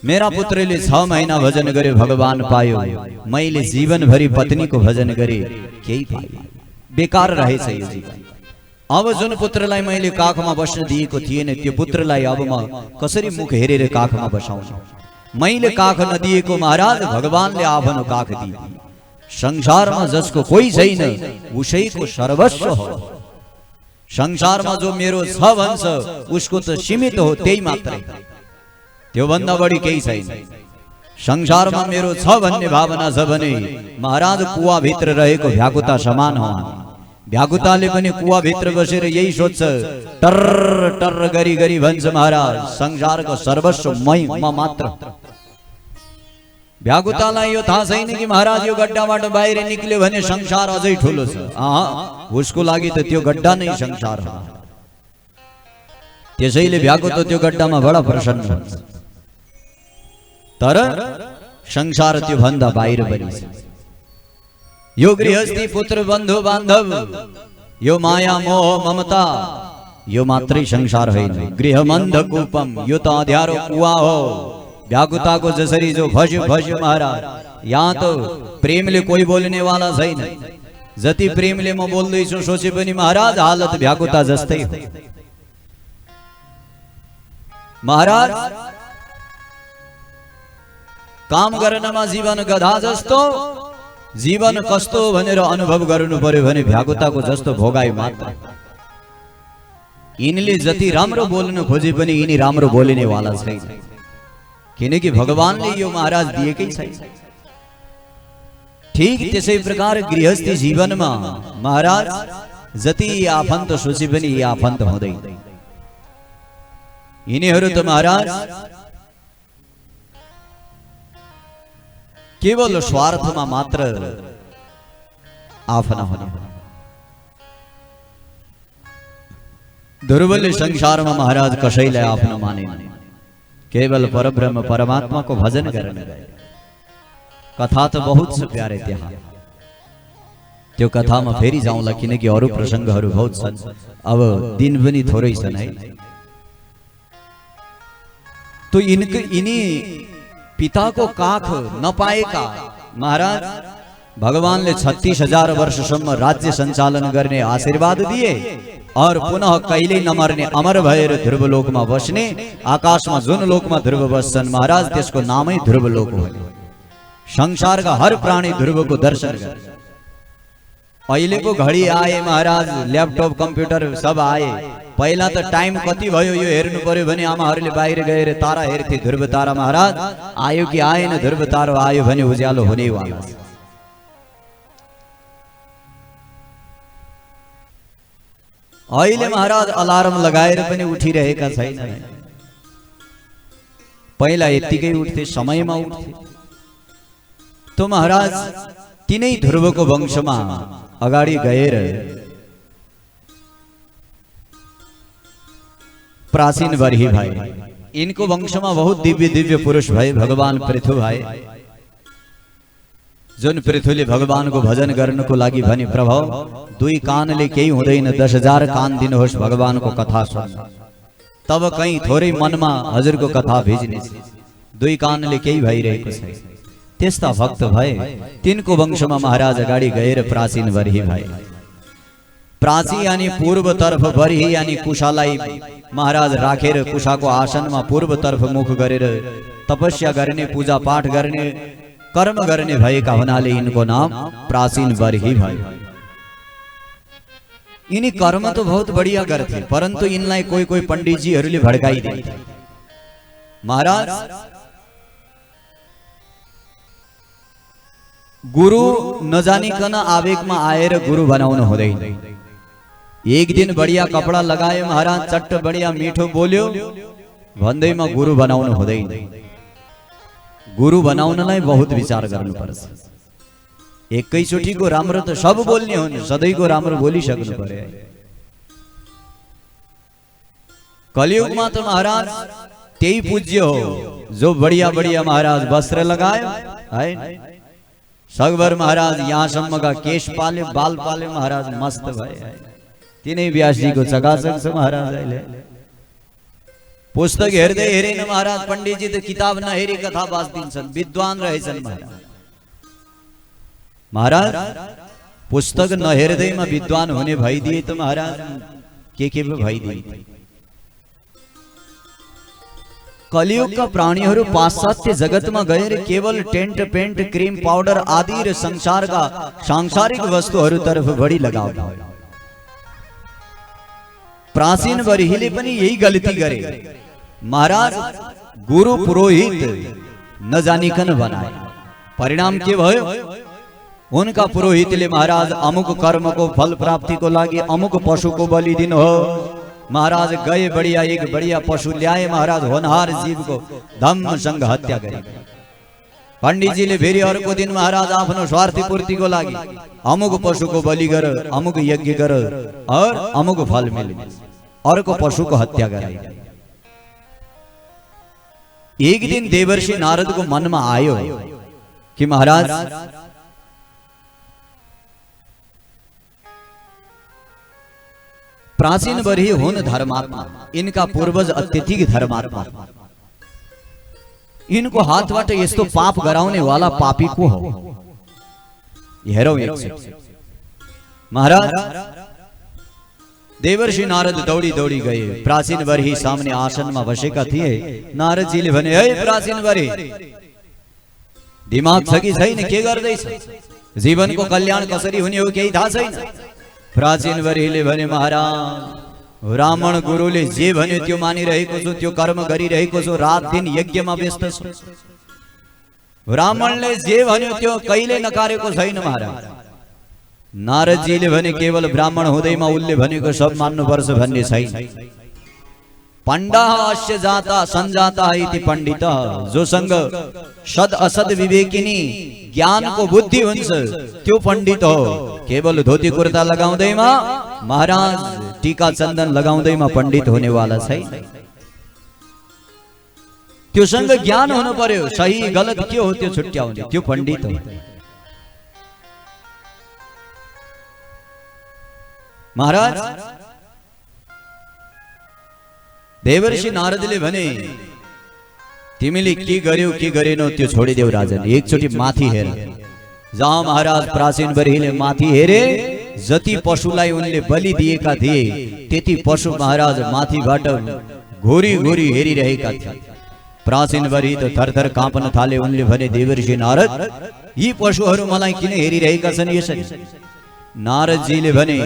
मेरा पुत्रले 6 महिना भजन गरे, भगवान पायो। मैले जीवनभरि पत्नीको भजन गरे, केही पाइनँ। बेकार रहेछ यो जीवन। अब जुन पुत्रलाई मैले काखमा बस्न दिएको थिएन, त्यो पुत्रलाई अब म कसरी मुख हेरेर काखमा बसाउँछु? मैले काख नदिएको महाराज भगवानले आफ्नो काख दिए। संसारमा जसको कोही छैन उसैको सर्वस्व हो। संसारमा जो मेरो छ भन्छ उसको त सीमित हो, त्यही मात्रै, त्यो भन्दा बढी केही छैन। संसारमा मेरो छ भन्ने भावना छ भने महाराज कुवा भित्र रहेको भ्याकुता समान हो। भ्याकुताले पनि कुवा भित्र बसेर यही सोच्छ, टर्र टर्र गरी गरी भन्छ महाराज संसारको सर्वस्व म मात्र। भ्याकुतालाई यो थाहा छैन कि महाराज यो गड्डाबाट बाहिर निक्ल्यो भने संसार अझै ठुलो छ। उसको लागि त त्यो गड्डा नै संसार हो। त्यसैले भ्याकुतो त्यो गड्डामा बडा प्रसन्न हुन्छ, तर संसार त्यो भन्दा बाहिर पनि छ। यो गृहस्थी, पुत्र, बन्धु बान्धव, यो माया मोह ममता, यो मात्रै संसार होइन। गृहमन्ध कूपम, यो त अँध्यारो कुवा हो। भ्याकुताको जसरी जो भज्यो भज्यो महाराज। यहाँ तो प्रेमले कोही बोल्ने वाला छैन। जति प्रेमले म बोल्दैछु सोचे पनि महाराज हालत भ्याकुता जस्तै हो। महाराज काम गर्नमा जीवन गधा जस्तो, जीवन कस्तो भनेर अनुभव गर्नु पर्यो भने भ्याकुताको जस्तो भोगाई मात्र। यिनले जति राम्रो बोल्न खोजे पनि यिनी राम्रो बोलिने वाला छैन, किनकि भगवानले यो महाराज दिएकै छैन। ठीक त्यसै प्रकार गृहस्थी जीवनमा महाराज जति यी आफन्त सोचे पनि यी आफन्त हुँदैन। यिनीहरू त महाराज केवल स्वार्थमा मात्र आफ्ना हुने। ध्रुवले संसारमा महाराज कसैलाई आफ्नो माने, केवल परब्रह्म परमात्मा को भजन गर्न गए। कथा त बहुत छ प्यारे त्यहाँ, त्यो कथामा फेरि जाउँला किनकि अरू प्रसङ्गहरू बहुत छन्, अब दिन पनि थोरै छन् है। तो यिनी पिताको काख नपाएका महाराज भगवानले 36,000 वर्षसम्म राज्य सञ्चालन गर्ने आशीर्वाद दिए और पुनः कहिल्यै नमर्ने अमर भएर ध्रुवलोकमा बस्ने, आकाशमा जुन लोकमा ध्रुव बस्छन् महाराज त्यसको नामै ध्रुवलोक हो। संसारका हर प्राणी ध्रुवको दर्शन गर्छ। अहिलेको घडी आए महाराज, ल्यापटप कम्प्युटर सब आए। पहिला त टाइम कति भयो यो हेर्नु पर्यो भने आमाहरूले बाहिर गएर तारा हेर्थे। ध्रुव तारा महाराज आयो कि आएन, ध्रुव तारा आयो भने उज्यालो हुनेवाला छ। अहिले महाराज अलार्म लगाएर पनि उठिरहेका छैनन्। पहिला यतिकै उठ्थे, समयमा उठ्थे। तो महाराज तिनै ध्रुवको वंशमा अगाडि गएर प्राचीन बर्ही भए। इनको वंशमा बहुत दिव्य दिव्य पुरुष भए। भगवान पृथु भए, जुन पृथुले भगवानको भजन गर्नको लागि भने प्रभु दुई कानले केही हुँदैन, 10,000 कान दिनुहोस् भगवानको कथा सुन्न। तब कहीं थोरै मनमा हजुरको कथा भिज्नेछ, दुई कानले केही भइरहेको छ। त्यस्ता भक्त भए। तिनको वंशमा महाराज अगाडि गएर प्राचीन बर्ही भए। प्राची यानी पूर्वतर्फ, बर्ही यानी कुशालाई महाराज राखेर कुशाको आसनमा पूर्वतर्फ मुख गरेर तपस्या गर्ने, पूजा पाठ गर्ने, कर्म गर्ने भएका हुनाले यिनको नाम प्राचीन बर्ही भयो। यिनी कर्म तो बहुत बढ़िया गर्थे, परन्तु यिनलाई कोही कोही पण्डितजीहरूले भड्काइदिन्थे। महाराज गुरु नजानिकन आवेगमा आएर गुरु बनाउनु हुँदैन। एक दिन बढ़िया कपडा लगायो महाराज, चट्ट बढ़िया मीठो बोल्यो भन्दैमा गुरु बनाउनु हुँदैन। गुरु बनाउनलाई बहुत विचार गर्नुपर्छ। एकैचोटिको राम्रो त सब बोल्ने हो नि, सधैँको राम्रो बोलिसक्नु पर्यो। कलियुगमा त महाराज त्यही पूज्य हो जो बढ़िया बढ़िया महाराज वस्त्र लगायो है। सगभर महाराज यहाँसम्मका केश पाल्यो, बाल पाल्यो महाराज, मस्त भए। तिनै व्यासजीको चकाचक छ महाराज। अहिले पुस्तक हेर्दै हेरेन महाराज, पण्डितजी त किताब नहेरी कथा बाँच्दिन्छन्, विद्वान रहेछन् महाराज। महाराज पुस्तक नहेर्दैमा विद्वान हुने भइदिए त महाराज के पो भइदिए। कलियुगका प्राणीहरू पाश्चात्य जगतमा गएर केवल टेन्ट पेन्ट क्रीम पाउडर आदि र संसारका सांसारिक वस्तुहरूतर्फ बढी लगाव भयो। प्राचीन बर्हीले पनि यही गल्ती गरे। महाराज गुरु पुरोहित नजानिकन बनाए। परिणाम के भयो? उनका पुरोहितले महाराज अमुक कर्मको फल प्राप्तिको लागि अमुक पशुको बलि दिनु हो। महाराज गए, बढ़िया एक बढ़िया पशु ल्याए महाराज, होनहार जीवको धम्मसँग हत्या गरे। पण्डितजीले फेरि अर्को दिन महाराज आफ्नो स्वार्थी पूर्तिको लागि अमुक पशुको बलि गर, अमुक यज्ञ गर और अमुक फल मिले, अर्को पशुको हत्या गराए। एक दिन देवर्षि नारदको मनमा आयो कि महाराज प्राचीन बर्ही हुन् धर्मात्मा, इनका पूर्वज अत्यधिक धर्मात्मा। इनको हातबाट यस्तो पाप गराउने वाला पापी को हो? हेरौं एकछिन। महाराज देवर्षि नारद दौडी दौडी गए। प्राचीन बर्ही सामने आसनमा बसेका थिए। नारदजीले भने, हे प्राचीन बर्ही, दिमाग छ कि छैन? के गर्दैछ? जीवनको कल्याण कसरी हुने हो केही थाहा छैन? प्राचीन बर्हीले भने, महाराज ब्राह्मण गुरुले जे भन्यो त्यो मानिरहेको छु, त्यो कर्म गरिरहेको छु, रात दिन यज्ञमा व्यस्त छु। ब्राह्मणले जे भन्यो त्यो कहिले नकारेको छैन महाराज। नारदजीले भने केवल ब्राह्मण हुँदैमा उनले भनेको सब मान्नुपर्छ भन्ने छैन। पंडास्य जाता संजाता इति पंडित, जोसँग सद असद विवेकिनी ज्ञान को बुद्धि हुन्छ त्यो पंडित हो। केवल धोती कुर्ता लगाउँदैमा महाराज टीका चन्दन लगाउँदैमा पंडित हुनेवाला छैन। त्योसँग ज्ञान हुनु पर्यो, सही गलत के हो त्यो छुट्याउने, त्यो पंडित हो। महाराज देवर्षि नारदले भने तिमीले के गर्यौ के गरेनौ त्यो छोडिदेऊ राजन, एकचोटि माथि हेर। जहाँ महाराज प्राचीन बर्हीले माथि हेरे, जति पशुलाई उनले बलि दिएका थिए त्यति पशु महाराज माथिबाट घोरी घोरी हेरिरहेका थिए। प्राचीन बर्ही त थरथर काँप्न थाले। उनले भने देवर्षि नारद, यी पशुहरू मलाई किन हेरिरहेका छन् यसरी? नारदजीले भने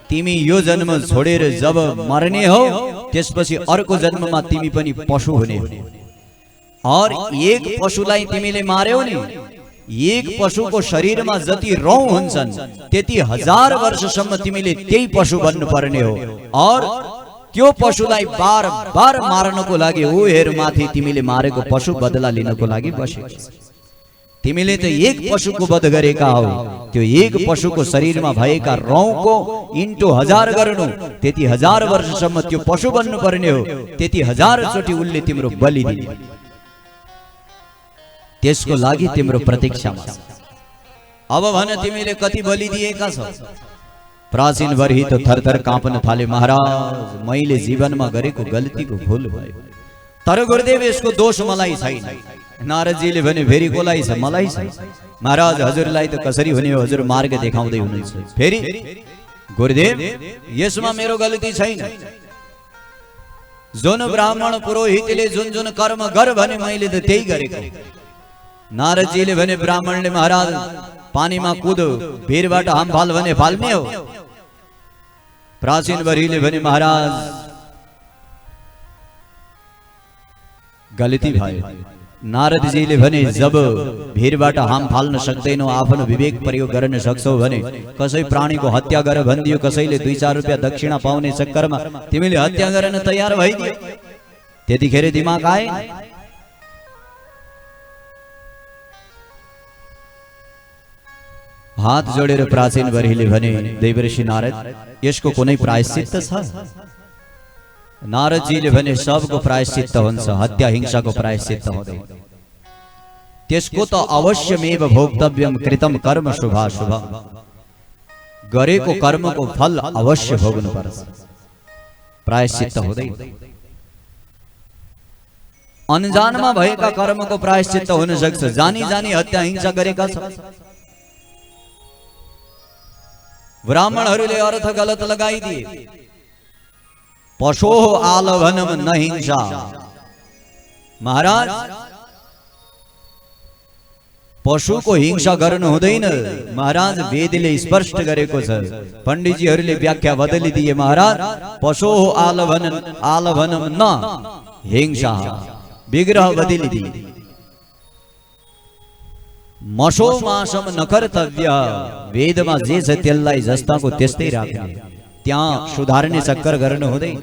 तिमी यो जन्म छोडेर जब मर्ने हो त्यसपछि अर्को जन्ममा तिमी पनि पशु हुने हो। और एक पशुलाई तिमीले मार्यौ नि, एक पशुको शरीरमा जति रौं हुन्छन् त्यति 1000 वर्षसम्म तिमीले त्यही पशु बन्नु पर्ने हो। और त्यो पशुलाई बार बार मार्नको लागि ओ हेर माथि तिमीले मारेको पशु बदला लिनको लागि बसेको छ। तिमीले त एक पशुको वध गरेका हौ, त्यो एक पशुको शरीरमा भएका रौंको इन्टु 1000 गर्नु, त्यति 1000 वर्षसम्म त्यो पशु बन्नु पर्ने हो। त्यति 1000 चोटि उनले तिम्रो बलि दिने, त्यसको लागि तिम्रो प्रतीक्षामा। अब भन तिमीले कति बलि दिएका छौ? प्राचीन बर्ही त थरथर काँप्न थाले। महाराज मैले जीवनमा गरेको गल्तीको भूल भयो, तर गुरुदेव यसको दोष मलाई छैन। नारदजीले भने फेरि कोलाई छ? मलाई छ। महाराज हजुरलाई त कसरी हुने हो, हजुर मार्ग देखाउँदै हुनुहुन्छ। फेरि गुरुदेव यसमा मेरो गल्ती छैन। जुन ब्राह्मण पुरोहितले जुन जुन कर्म गर भने मैले त त्यही गरेको। नारदजीले भने ब्राह्मणले महाराज पानीमा कुद, भिरबाट हाम फाल भने फाल्ने हो। प्राचीन बर्हीले भने महाराज गल्ती भयो। नारदजीले भने जब भिरबाट हाम फाल्न सक्दैनौ, आफ्नो विवेक प्रयोग गर्न सक्छौ भने कसै प्राणीको हत्या गर भनिदियो, कसैले 2-4 रुपियाँ दक्षिणा पाउने चक्करमा तिमीले हत्या गर्न तयार भइदियो, त्यतिखेर दिमाग आए? हात जोडेर प्राचीन बर्हीले भने देवर्षि नारद यसको कुनै प्रायश्चित्त छ? नारदजीले भने सबको प्रायश्चित्त हुन्छ, हत्या हिंसाको प्रायश्चित्त हुँदैन। त्यसको त अवश्यमेव भोक्तव्यम कृतम कर्म शुभाशुभ, गरेको कर्मको फल अवश्य भोग्नु पर्छ, प्रायश्चित्त हुँदैन। अनजानमा भएका कर्मको प्रायश्चित्त हुन सक्छ, जानी जानी हत्या हिंसा गरेका छ। ब्राह्मणहरूले अर्थ गलत लगाइदिए। पशो आलभनम न हिंसा। महाराज पशुको हिंसा गर्नु हुँदैन, महाराज वेदले स्पष्ट गरेको छ। पण्डितजीहरूले व्याख्या बदलिदिए। महाराज पशो आलभनम न हिंसा, विग्रह बदलिदिए। मसो मासम न कर्तव्य, वेदमा जे छ त्यसलाई जस्ताको त्यस्तै राख्ने, त्यहाँ सुधार्ने चक्कर गर्नु हुँदैन।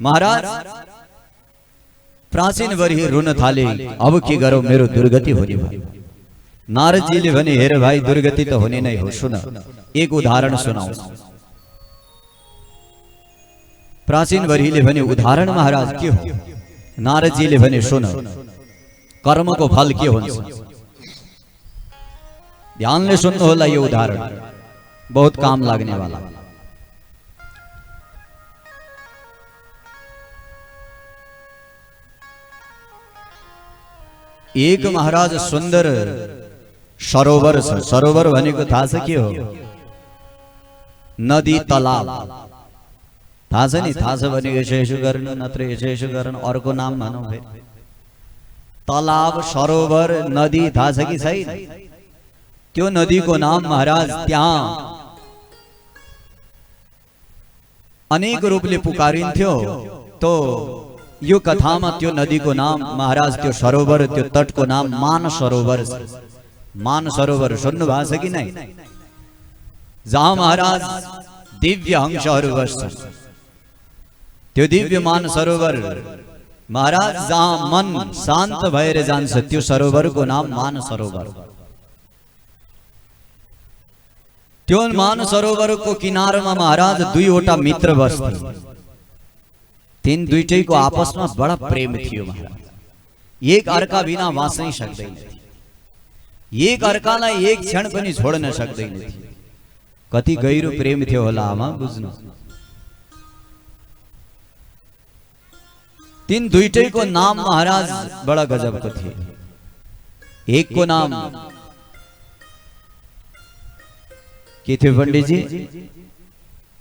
महाराज प्राचीन बर्ही रुन थाले, अब के गरौं, मेरो दुर्गति हुने भयो। नारदजीले भने हेर भाइ दुर्गति त हुने नै हो, सुन एक उदाहरण सुनाऊ। प्राचीन बर्हीले भने उदाहरण महाराज के हो? नारदजीले भने सुन, कर्मको फल के हुन्छ? ध्यानले सुन्नु होला, यो उदाहरण बहुत काम लाग्ने वाला। एक महाराज सुन्दर सरोवर छ। सरोवर भनेको थाहा छ के हो? नदी, तलाब। थाहा छ नि? थाहा छ भने यसो यसो गर्नु, नत्र यसो यसो गर्नु, अर्को नाम भनौँ। तलाब, सरोवर, नदी थाहा छ कि छैन? त्यो नदीको नाम महाराज त्यहाँ अनेक रूपले पुकारिन्थ्यो। तो यो कथामा त्यो नदीको नाम महाराज, त्यो सरोवर, त्यो तटको नाम मान सरोवर छ। मानसरोवर सुन्नुभएको छ कि नै? जहाँ महाराज दिव्य हंसहरू बस्छन् त्यो दिव्य मानसरोवर महाराज, जहाँ मन शान्त भएर जान्छ त्यो सरोवरको नाम मानसरोवर। त्यो मानसरोवरको किनारमा महाराज दुईवटा मित्र बस्थे। तीन दुईटैको आपसमा बडा प्रेम थियो महाराज। एक अर्का बिना बाँच्नै सक्दैन, एक अर्कालाई एक क्षण पनि छोड्न सक्दैन थियो। कति गहिरो प्रेम थियो होला आमा, बुझ्नु। तीन दुईटैको नाम महाराज बडा गजबको थियो। एकको नाम के थियो पंडित जी?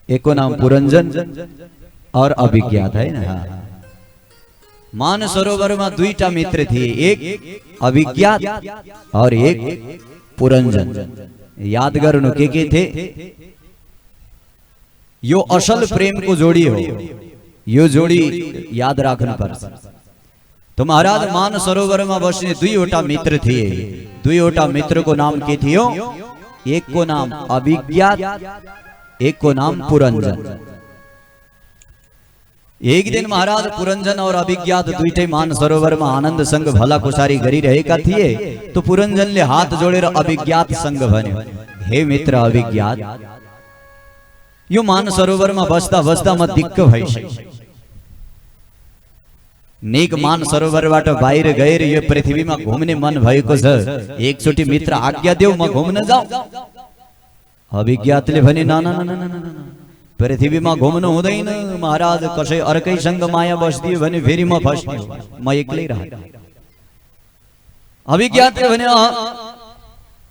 एकको नाम पुरंजन और अभिज्ञात है ना। मानसरोवरमा दुईटा मित्र थिए, एक अभिज्ञात और एक पुरंजन। याद गर्नु के थे? यो असल प्रेम को जोड़ी हो, यो जोड़ी याद राख्नु पर्छ। तो महाराज मानसरोवरमा बस्ने दुईवटा मित्र थिए। दुईवटा मित्रको नाम के थियो? एक को नाम अभिज्ञात, एक को नाम पुरंजन। एक दिन महाराज पुरंजन और अभिज्ञात दुईटै मानसरोवरमा आनन्दसँग भलाकुसारी गरिरहेका थिए। तो पुरंजनले हात जोडेर अभिज्ञातसँग भन्यो, हे मित्र अभिज्ञात, यो मानसरोवरमा बस्दा बस्दा म दिक्क भइसकेँ। नेक मानसरोवरबाट बाहिर गएर यो पृथ्वीमा घुम्ने मन भएको छ। एकचोटि मित्र आज्ञा देऊ, म घुम्न जाऊ। अभिज्ञातले भने, ना ना ना ना ना, पृथ्वीमा घुम्नु हुँदैन महाराज। कसै अर्कैसँग माया बस्दियो भने फेरि म फस्ने, म एक्लै रहे। अभिज्ञातले भने,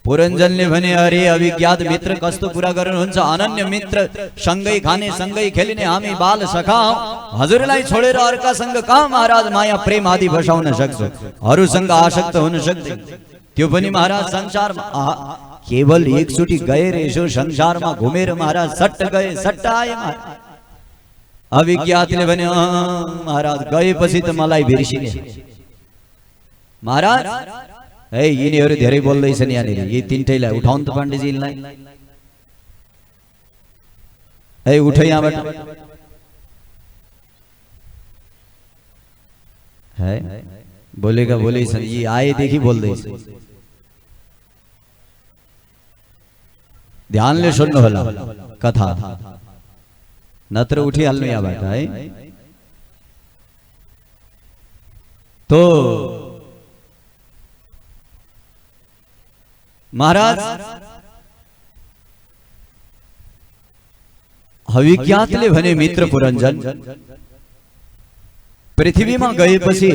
पुरंजनले भने, अरे अभिज्ञात मित्र कस्तो कुरा गर्नुहुन्छ? अनन्य मित्र, सँगै खाने सँगै खेल्ने हामी बाल सखा। हजुरलाई छोडेर अर्कासँग कहाँ महाराज माया प्रेम आदि बसाउन सक्छ? अरूसँग आसक्त हुन सक्दैन। त्यो पनि महाराज संसारमा केवल एकचोटि गएर यसो संसारमा घुमेर महाराज सट्ट गए सट्ट आए। अभिज्ञातले भने, महाराज गएपछि त मलाई बिर्सिने। महाराज है यिनीहरू धेरै बोल्दैछन् यहाँनिर, यी तीनटैलाई उठाउनु त पाण्डेजीलाई। है उठ यहाँबाट। है बोलेका बोलै छन्, यी आएदेखि बोल्दैछ। ध्यानले सुन्नु होला कथा, नत्र उठिहाल्नु यहाँबाट है। तो महाराज अभिज्ञातले भने, मित्र पुरंजन, पृथ्वीमा गएपछि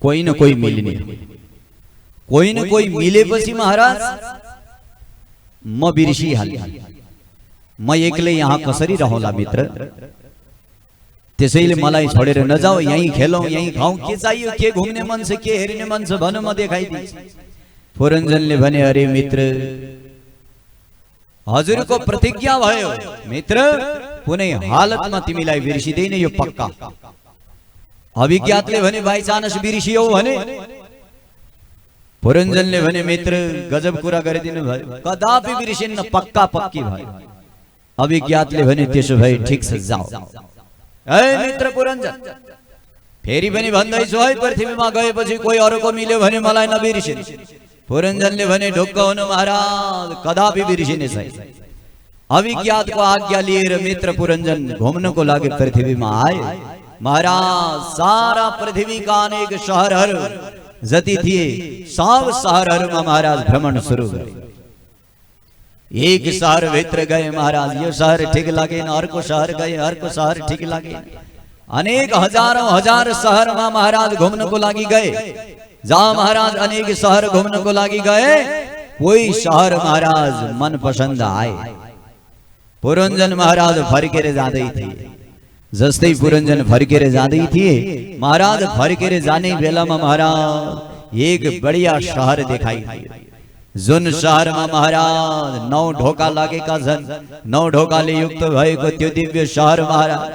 कोही न कोही मिल्ने, कोही न कोही मिलेपछि महाराज म बिर्सिहाल्ने। म एक्लै यहाँ कसरी रहला मित्र? त्यसैले मलाई छोडेर नजाऊ, यहीँ खेलौं, यहीँ खाऊ। के चाहियो? के घुम्ने मन छ, के हेर्ने मन छ भन, म देखाइदिन्छु। पुरंजनले भने, अरे मित्र, हजुरको प्रतिज्ञा भयो मित्र, कुनै हालतमा तिमीलाई बिर्सिदैन, यो पक्का। अभिज्ञातले भने, बाई चान्स बिर्सियौ भने? पुरंजनले भने, मित्र गजब कुरा गरिदिनु भयो, कदापि बिर्सिन्न, पक्का पक्की भयो। अभिज्ञातले भने, त्यसो भए ठिक छ, जाऊ। ए मित्र पुरंजन, फेरि पनि भन्दैछु है, पृथ्वीमा गएपछि कोही अरूको मिल्यो भने मलाई नबिर्सिनु। पुरंजनले भने, ढुक्क हुनु महाराज, कदापि बिर्सिने छैन। अभिज्ञातको आज्ञा लिएर मित्र पुरंजन घुम्नको लागि पृथ्वीमा आए। महाराज सारा पृथ्वीका अनेक शहरहरू जति थिए सब शहरहरूमा महाराज भ्रमण सुरु गरे। एक शहर भित्र गए महाराज, यो शहर ठिक लागेन, अर्को शहर गए, अर्को शहर ठिक लागेन। अनेक हजारौं हजार शहरमा महाराज घुम्नको लागि गए। जहाँ महाराज अनेक शहर घुम्नको लागि गए, कोही शहर महाराज मन पसन्द आए। पुरंजन महाराज फर्केर जाँदै थिए। जस्तै पुरंजन फर्केर जाँदै थिए, महाराज फर्केर जाने बेलामा महाराज एक बढिया शहर देखाइ दियो। जुन शहरमा महाराज 9 ढोका लागेका छन्, 9 ढोकाले युक्त भएको त्यो दिव्य शहर महाराज,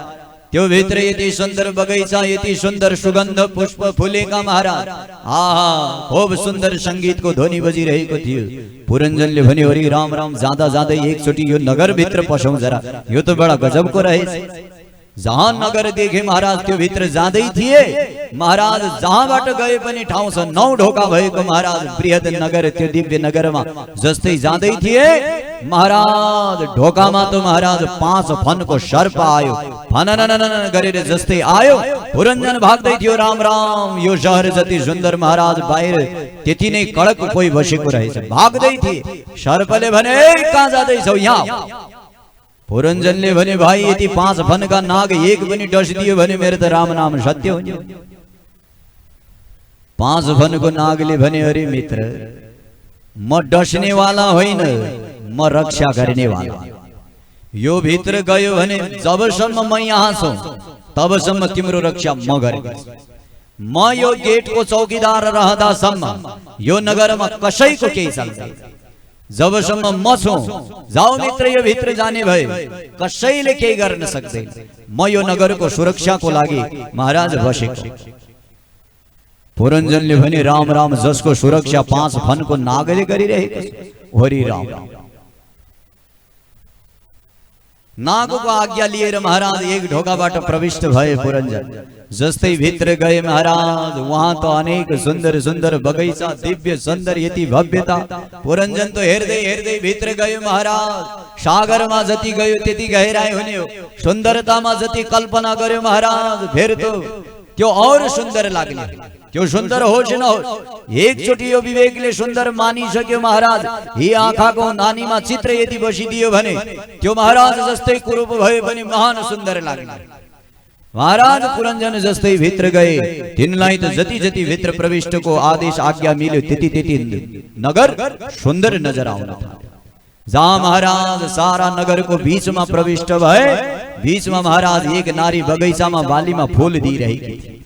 त्यो भित्र यति सुन्दर बगैँचा, यति सुन्दर सुगन्ध पुष्प फुलेका महाराज। आहा, खूब सुन्दर संगीतको ध्वनि बजिरहेको थियो। पुरञ्जनले भन्यो, हरि राम राम, जाँदा जाँदै एकचोटि यो नगर भित्र पसौं जरा, यो त बडा गजबको रहेछ। जहाँ नगर देखे महाराज त्यो भित्र जाँदै थिए महाराज, जहाँबाट गए पनि ठाउँ छ, 9 ढोका भएको महाराज बृहत नगर, त्यो दिव्य नगरमा जस्तै जाँदै थिए महाराज, ढोकामा त महाराज 5 फनको सर्प आयो, फनननन गरेर जस्तै आयो। पुरञ्जन भाग्दै थियो, राम राम, यो शहर जति सुन्दर महाराज बाहिर त्यति नै कडक कोही बसेको रहेछ, भाग्दै थिए। सर्पले भने, कहाँ जाँदैछौ, यहाँ। पुरञ्जनले भने, भाइ यति 5 फनका नाग एक पनि डसिदियो भने मेरो त राम नाम सत्य हुन्थ्यो। 5 फनको नागले भने, अरे मित्र, म डस्नेवाला होइन, म रक्षा गर्नेवाला। यो भित्र गयो भने जबसम्म म यहाँ छु तबसम्म तिम्रो रक्षा म गर्नेछु। म यो गेटको चौकीदार रहँदासम्म यो नगरमा कसैको केही चल्दैन। जबसम्म म छु, जाऊ मित्र, यो भित्र जाने भए कसैले केही गर्न सक्दैन। म यो नगरको सुरक्षाको लागि महाराज बसेको। पुरञ्जनले भने, राम राम, जसको सुरक्षा 5 फनको नागले गरिरहेको छ, हरि राम। नागको आज्ञा लिएर महाराज एक ढोकाबाट प्रविष्ट भए पुरञ्जन। जस्तै भित्र गए महाराज, वहाँ त अनेक सुन्दर सुन्दर बगैँचा, दिव्य सुन्दर, यति भव्यता। पुरञ्जन त हेर्दै हेर्दै भित्र गयो महाराज। सागरमा जति गयो त्यति गहिराई हुने हो, सुन्दरतामा जति कल्पना गर्यो महाराज, फेरि त त्यो और सुन्दर लाग्ने। त्यो सुन्दर होस् नहोस्, एकचोटि यो विवेकले सुन्दर मानिसक्यो महाराज। यी आँखाको नानीमा चित्र यदि बसिदियो भने त्यो महाराज जस्तै कुरूप भए पनि महान सुन्दर लाग्ने। महाराज पुरञ्जन जस्तै भित्र गए, तिनलाई त जति जति भित्र प्रविष्टको आदेश आज्ञा मिल्यो त्यति त्यति नगर सुन्दर नजर आउन थाल्यो। जहाँ महाराज सारा नगरको बीचमा प्रविष्ट भए, बीचमा महाराज एक नारी बगैँचामा बालीमा फूल दिइरहेकी थिए।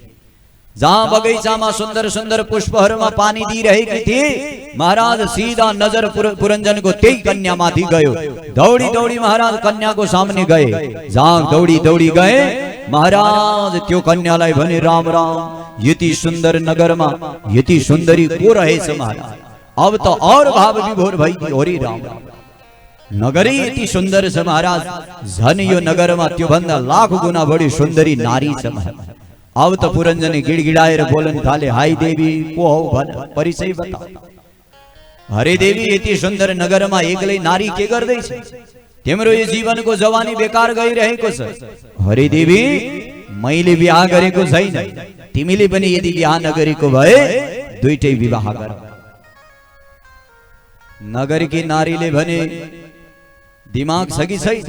जहाँ बगैँचामा सुन्दर सुन्दर पुष्पहरूमा पानी दिइरहेकी थिए महाराज, सीधा नजर पुरञ्जनको त्यही कन्यामाथि गयो। दौडी दौडी महाराज कन्याको सामने गए। जहाँ दौडी दौडी गए महाराज, त्यो कन्यालाई भने, राम राम, यति सुन्दर नगरमा यति सुन्दरी को रहेछ महाराज। अब त और भाव विभोर भइदियो, हरि राम। नगरै यति सुन्दर छ महाराज, झन् यो नगरमा त्यो भन्दा लाख गुना बढी सुन्दरी नारी छ महाराज। अब त पुरञ्जनले गिडगिडाएर बोल्न थाले, हाय देवी, को हौ भन, परिचय बता। हरे देवी, यति सुन्दर नगरमा एक्लै नारी के गर्दैछ? तिम्रो यो जीवनको जवानी बेकार गइरहेको छ। हरे देवी, मैले बिहा गरेको छैन, तिमीले पनि यदि बिहा नगरेको भए दुईटै विवाह गर। नगरकी नारीले भने, दिमाग छ कि छैन?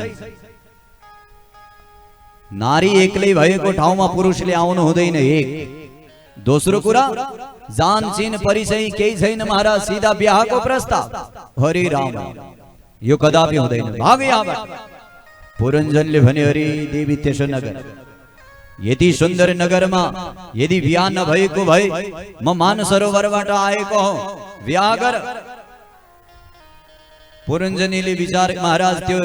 नारी एक्लै भएको ठाउँमा पुरुषले आउनु हुँदैन, एक। दोस्रो कुरा, जान चिन परिचय केही छैन महाराज, सीधा बिहाको प्रस्ताव। हरि राम, यो कदापि हुँदैन, भाग यहाँबाट। पुरञ्जनले भने, हरि देवी, त्यसो नगर। यति सुन्दर नगरमा यदि बिहा नभएको भए म मानसरोवरबाट आएको हौ, बिहा गर। पुरञ्जनीले विचार, महाराज त्यो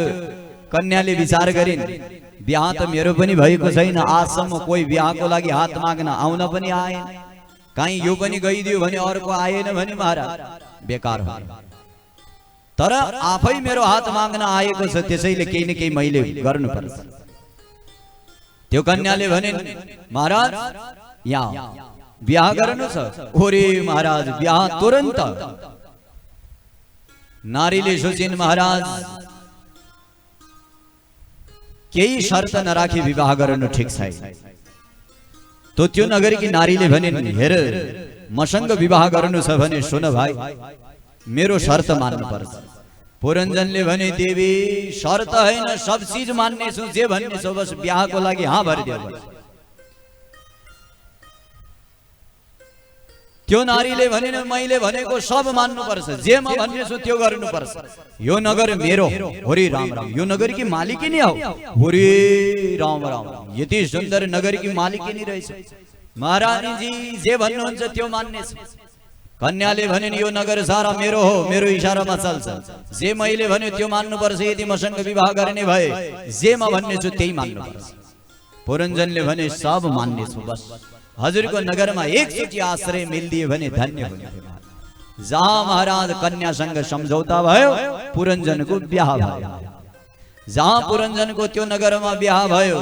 कन्याले विचार गरिन्, बिहा त मेरो पनि भएको छैन, आजसम्म कोही बिहाको लागि हात माग्न आउन पनि आएन। कहीँ यो पनि गइदियो भने अर्को आएन भने महाराज बेकार हो। तर आफै मेरो हात माग्न आएको छ, त्यसैले केही न केही मैले गर्नुपर्छ। त्यो कन्याले भने, महाराज यहाँ बिहा गर्नु छ। ओरे महाराज, बिहा तुरन्त। नारीले सोचिन्, महाराज केही शर्त नराखी विवाह गर्नु ठिक छैन। तो त्यो नगरकी नारीले भने, हेर, मसँग विवाह गर्नु छ भने सुन भाइ, मेरो शर्त मान्नु पर्छ। पुरञ्जनले भने, देवी, शर्त हैन, सब चीज मान्ने छु, जे भन्ने छौ बस बिहाको लागि हाँ भरिदियो। त्यो नारीले भने, मैले भनेको सब मान्नु पर्छ, जे म भन्ने छु त्यो गर्नु पर्छ। यो नगर मेरो हो, हरि राम राम, यो नगरकी मालिकिनी हो, हरि राम राम। यति सुन्दर नगरकी मालिकिनी रहेछ। महारानी जी जे भन्नुहुन्छ त्यो मान्ने छु। कन्याले भने, यो नगर सारा मेरो हो, मेरो इशारामा चल्छ, जे मैले भने त्यो मान्नु पर्छ। यदि मसँग विवाह गर्ने भए जे म भन्ने छु त्यही मान्नु पर्छ। पुरञ्जनले भने सब मान्ने छु, बस हजुरको नगरमा एकचोटि आश्रय मिलिदिए भने धन्य हुने। जहाँ महाराज कन्यासँग सम्झौता भयो, पुरञ्जनको बिहा भयो। जहाँ पुरञ्जनको त्यो नगरमा बिहा भयो,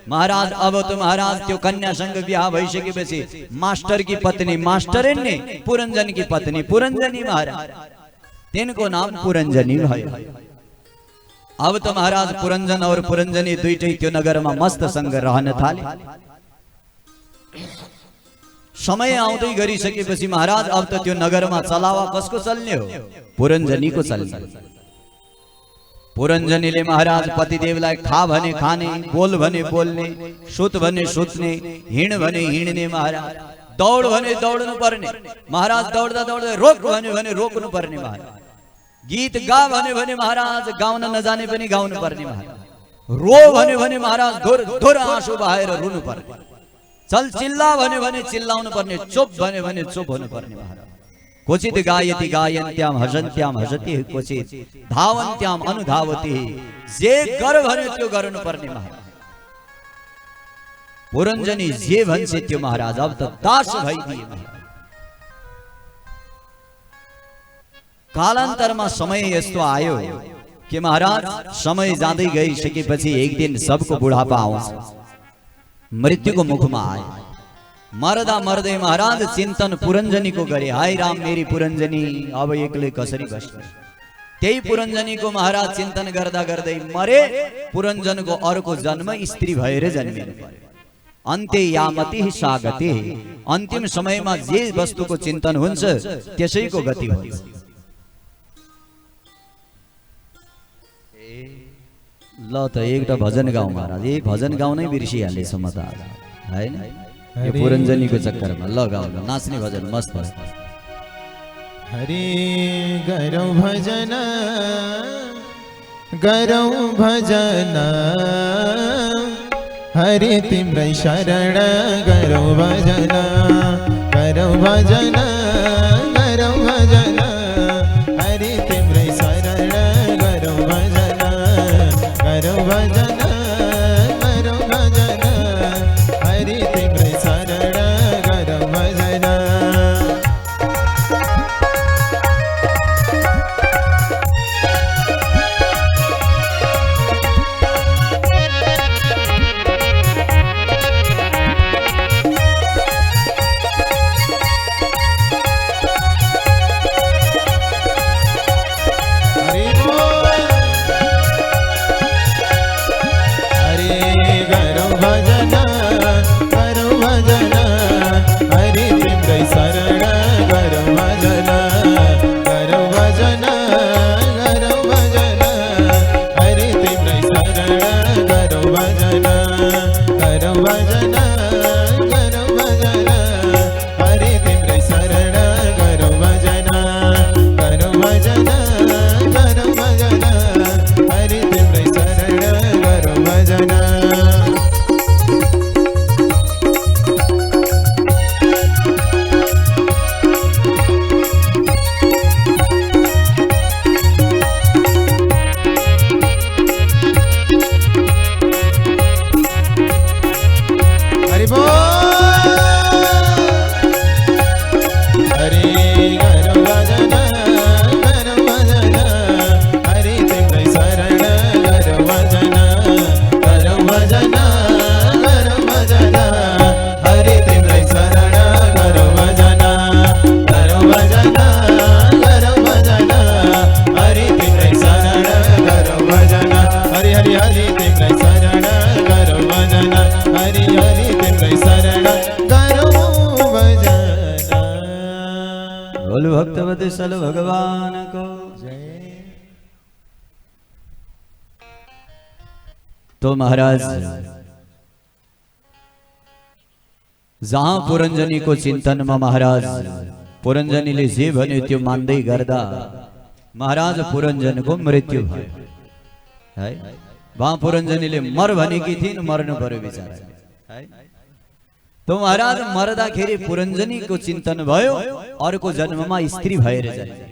महाराज अब तो महाराज त्यो कन्यासँग बिहा भइसकेपछि मास्टर की पत्नी मास्टरेन ने, पुरञ्जन की पत्नी पुरञ्जनी महाराज, तिनको नाम पुरञ्जनी भयो। अब तो महाराज पुरञ्जन और पुरञ्जनी दुईटै त्यो नगरमा मस्तसँग रहन थाले। समय आउँदै गरिसकेपछि महाराज अब त त्यो नगरमा चलावा कसको चल्ने हो? पुरञ्जनीको चल्ने। पुरञ्जनीले महाराज पतिदेवलाई खा भने खाने, बोल भने बोल्ने, सुत भने सुत्ने, हिँड भने हिँड्ने, महाराज दौड भने दौड्नु पर्ने, महाराज दौड्दा दौड्दै रोक भने रोक्नु पर्ने, महाराज गीत गा भने महाराज गाउन नजाने पनि गाउनु पर्ने, महाराज रो भने महाराज धुर आँसु बहाएर रुनु पर्ने, चल चिल्ला भने चिल्लाउनु पर्ने, चुप भने चुप हुनु पर्ने, महाराज क्वचित गायति गायन्त्याम हसन्त्याम हसति, क्वचित धावन्त्याम अनुधावति, जे गर भने त्यो गर्नु पर्ने, महाराज पुरञ्जनी जे भन्छ त्यो महाराज अब त दास भइदिए। कालान्तरमा समय यस्तो आयो कि महाराज समय जाँदै गइसकेपछि एक दिन सबको बुढापा आउँछ, मृत्युको मुखमा आयो। मर्दा मर्दै महाराज चिन्तन पुरञ्जनीको गरे, हाय राम मेरी पुरञ्जनी अब एक्लै कसरी बस्ने। त्यही पुरञ्जनीको महाराज चिन्तन गर्दा गर्दै मरे। पुरञ्जनको अर्को जन्म स्त्री भएर जन्मिनु पर्यो। अन्त्य यामति सागते, अन्तिम समयमा जे वस्तुको चिन्तन हुन्छ त्यसैको गति हुन्छ। ल त एउटा भजन गाउँ महाराज, यही भजन गाउनै बिर्सिहालेछ म त हैन, यो पुरञ्जनीको चक्करमा। ल गाउँ, नाच्ने भजन मस्त मस्त। हरि गरौ भजन गरौ भजन, हरि तिम्रै शरण गरौ भजन, गरौ भजन गरौ भजन, हरि तिम्रै शरण गरौ भजन, गरौ भजन गरौ भजन, हरि तिम्रै शरण गरौ भजन। भक्तवत्सल भगवान को जय। तो महाराज जहाँ पुरञ्जनीको चिन्तनमा महाराज पुरञ्जनीले जे भन्यो त्यो मान्दै गर्दा महाराज पुरञ्जनको मृत्यु भयो है। वहाँ पुरञ्जनीले मर भनेकी थिइन्, मर्नु पर्यो बिचारा है। तो महाराज मर्दाखेरि पुरञ्जनीको चिन्तन भयो, अर्को जन्ममा स्त्री भएर जन्मे।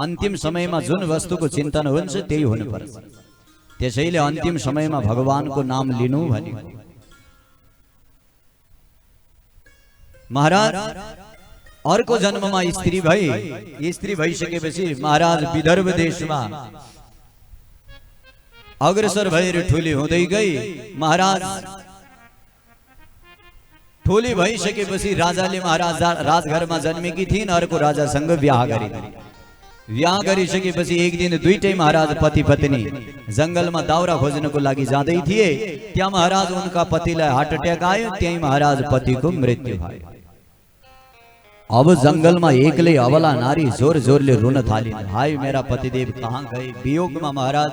अन्तिम समयमा जुन वस्तुको चिन्तन हुन्छ त्यही हुनुपर्छ। त्यसैले अन्तिम समयमा भगवानको नाम लिनु भन्यो। महाराज अर्को जन्ममा स्त्री भई, स्त्री भइसकेपछि महाराज विदर्भ देशमा अग्रसर भएर ठुली हुँदै गई। महाराज ठुली भइसकेपछि राजाले महाराज राजघरमा जन्मेकी थिइन्, अर्को राजासँग विवाह गरिदिन्। विवाह गरिसकेपछि एक दिन दुईटै महाराज पति पत्नी जंगलमा दाउरा खोज्नको लागि जाँदै थिए। त्यहाँ महाराज उनका पतिलाई हार्ट अट्याक आयो, त्यही महाराज पतिको मृत्यु भयो। अब जंगलमा एक्लै अबला नारी जोर जोरले रुन थालिन्, हाय मेरा पतिदेव कहाँ गए। वियोगमा महाराज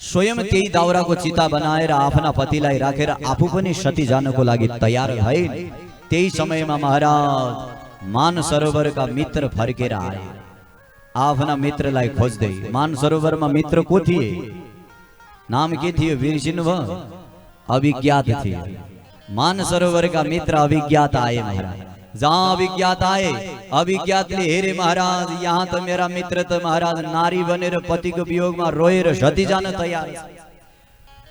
स्वयं त्यही दाउराको चिता बनाएर आफ्ना पतिलाई राखेर आफू पनि सती जानको लागि तयार भए। त्यही समयमा महाराज मानसरोवरका मित्र फर्केर आए, आफ्ना मित्रलाई खोज्दै। मानसरोवरमा मित्र को थिए, नाम के थियो बिर्सिनु भयो? अभिज्ञात थिए। मानसरोवरका मित्र अभिज्ञात आए महाराज। जहाँ अभिज्ञात आए, अभिज्ञातले हेरे महाराज यहाँ त मेरा मित्र त महाराज नारी बनेर पतिको वियोगमा रोएर सती जान तयार।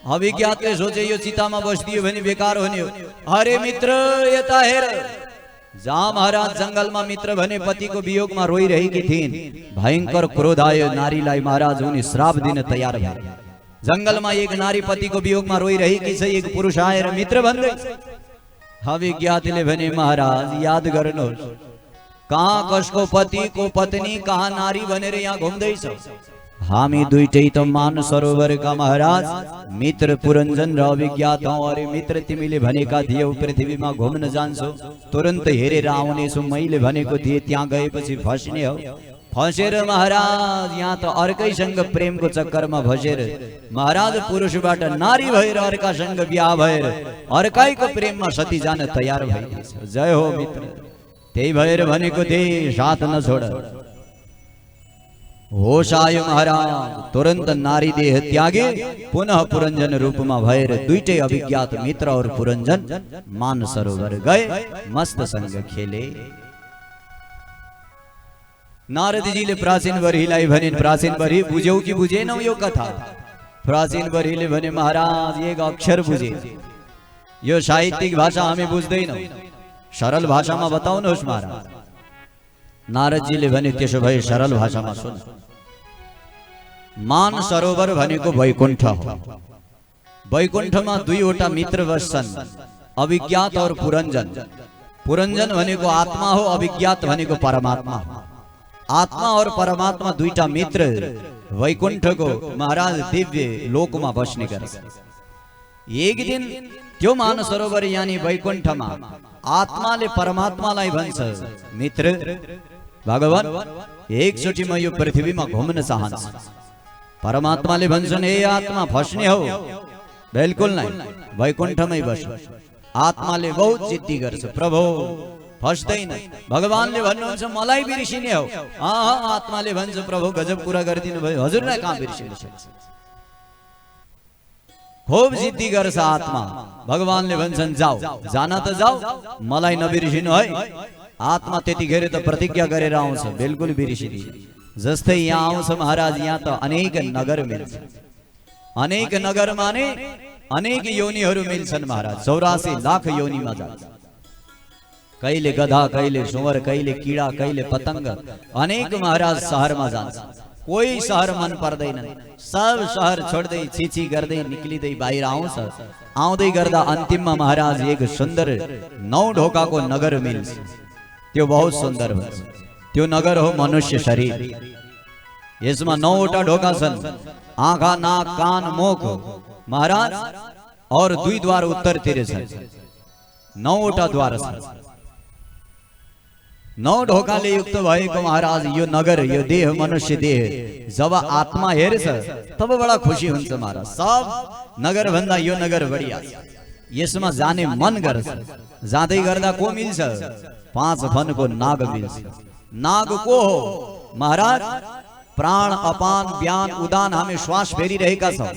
अभिज्ञातले सोचे यो चितामा बस्दियो भने बेकार हुने हो। अरे मित्र यता हेर। जहाँ महाराज जंगलमा मित्र भने पतिको वियोगमा रोइरहेकी थिइन्, भयंकर क्रोध आयो नारीलाई। महाराज उनी श्राप दिन तयार भए। जंगलमा एक नारी पतिको वियोगमा रोइरहेकी छ, एक पुरुष आएर मित्र भन्दै। अभिज्ञातले भने महाराज याद गर्नुहोस्, कहाँ कसको पति को पत्नी कहाँ नारी भनेर यहाँ घुम्दैछ। हामी दुईटै त मानसरोवरका महाराज मित्र पुरञ्जन र अभिज्ञात हौ। अरे मित्र तिमीले भनेका थियौ पृथ्वीमा घुम्न जान्छौ, तुरन्त हेरेर आउनेछु। मैले भनेको थिएँ त्यहाँ गएपछि फस्ने हो। फसेर महाराज यहाँ त अर्कैसँग प्रेमको चक्करमा फसेर महाराज पुरुषबाट नारी भएर अर्कासँग बिहा भएर अर्कैको प्रेममा सती जान तयार भइदिन्छ। जय हो मित्र। त्यही भएर भनेको थिए साथ नछोड। होश आयो महाराज, तुरन्त नारी देह त्यागे पुनः पुरञ्जन रूपमा भएर दुईटै अभिज्ञात मित्र और पुरञ्जन मानसरोवर गए, मस्तसँग खेले। नारदजीले प्राचीन बर्हीलाई भने, प्राचीन बर्ही बुझ्यौ कि बुझेनौ यो कथा? प्राचीन बर्हीले भने महाराज एक अक्षर बुझे, यो साहित्यिक भाषा हामी बुझ्दैनौ, सरल भाषामा बताउनुहोस् महाराज। नारदजीले भने त्यसो भए सरल भाषामा सुन। मानसरोवर भनेको वैकुण्ठ हो। वैकुण्ठमा दुईवटा मित्र बस्छन्, अभिज्ञात और पुरञ्जन। पुरञ्जन भनेको आत्मा हो, अभिज्ञात भनेको परमात्मा हो। आत्मा और परमात्मा दुईटा मित्र वैकुण्ठको महाराज दिव्य लोकमा बस्ने गर्छ। एक दिन त्यो मानसरोवर यानी वैकुण्ठमा आत्माले परमात्मालाई भन्छ, मित्र भगवान एकचोटि म यो पृथ्वीमा घुम्न चाहन्छु। परमात्माले भन्छन्, हे आत्मा फस्ने हो? बिल्कुल नै, वैकुण्ठमै बस। आत्माले बहुत जिद्दी गर्छ, प्रभु फस्दैन। भगवानले भन्नुहुन्छ मलाई बिर्सिने हो? आत्माले भन्छ, प्रभु गजब कुरा गरिदिनु भयो, हजुरलाई कहाँ बिर्सिनु सक्छ? खूब जिद्दी गर्छ आत्मा। भगवानले भन्छन् जाऊ, जान त जाऊ, मलाई नबिर्सिनु है। आत्मा त्यतिखेर त प्रतिज्ञा गरेर आउँछ, बिल्कुल बिर्सिदिए। जस्तै यहाँ आउँछ महाराज, यहाँ त अनेक नगर मिल्छ। अनेक नगरमा नै अनेक योनिहरू मिल्छन् महाराज। 84 लाख योनिमा जान्छ। कहिले गधा, कहिले सुँवर, कहिले कीड़ा, कहिले पतंग, अनेक महाराज शहरमा जान्छ। कोही शहर मन पर्दैन, सब शहर छोड्दै छिछि गर्दै निक्लिँदै बाहिर आउँछ। आउँदै गर्दा अन्तिममा महाराज एक सुन्दर 9 ढोकाको नगर मिल्छ। त्यो बहुत सुन्दर हुन्छ। त्यो नगर हो मनुष्य शरीर। यसमा 9वटा ढोका छन्, आँखा, नाक, कान, मुख महाराज, और 2 द्वार उत्तरतिर छन्। 9वटा द्वार छन्। 9 ढोकाले युक्त भएको महाराज यो नगर, यो देह, मनुष्य देह जब आत्मा हेर्छ तब बडा खुसी हुन्छ महाराज। सब नगर भन्दा यो नगर बढिया, यसमा जाने मन गर्छ। जाँदै गर्दा को मिल्छ? 5 फनको नाग मिल्छ। नाग को हो महाराज? प्राण, अपान, व्यान, उदान हामी श्वास फेरिरहेका छौं।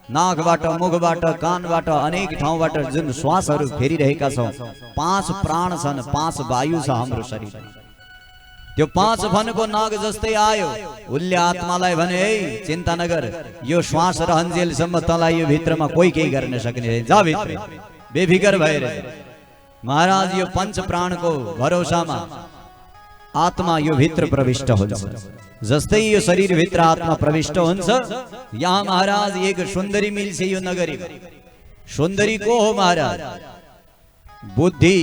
नाकबाट, मुखबाट, कानबाट, अनेक ठाउँबाट जुन श्वासहरू फेरिरहेका छौं, 5 प्राण छन्, 5 वायु छ हाम्रो शरीर। त्यो 5 फनको नाग जस्तै आयो, उसले आत्मालाई भने, हे चिन्ता नगर, यो श्वास रहन्जेलसम्म तँलाई यो भित्रमा कोही केही गर्न सक्ने, जा भित्र बेफिकर भएर। महाराज यो पंच प्राण को भरोसा में आत्मा यो भित्र प्रविष्ट हुन्छ। जस्तै यो शरीर भित्र आत्मा प्रविष्ट हुन्छ। यहाँ महाराज एक सुंदरी मिल्छ यो नगरी। सुंदरी को हो महाराज? बुद्धि।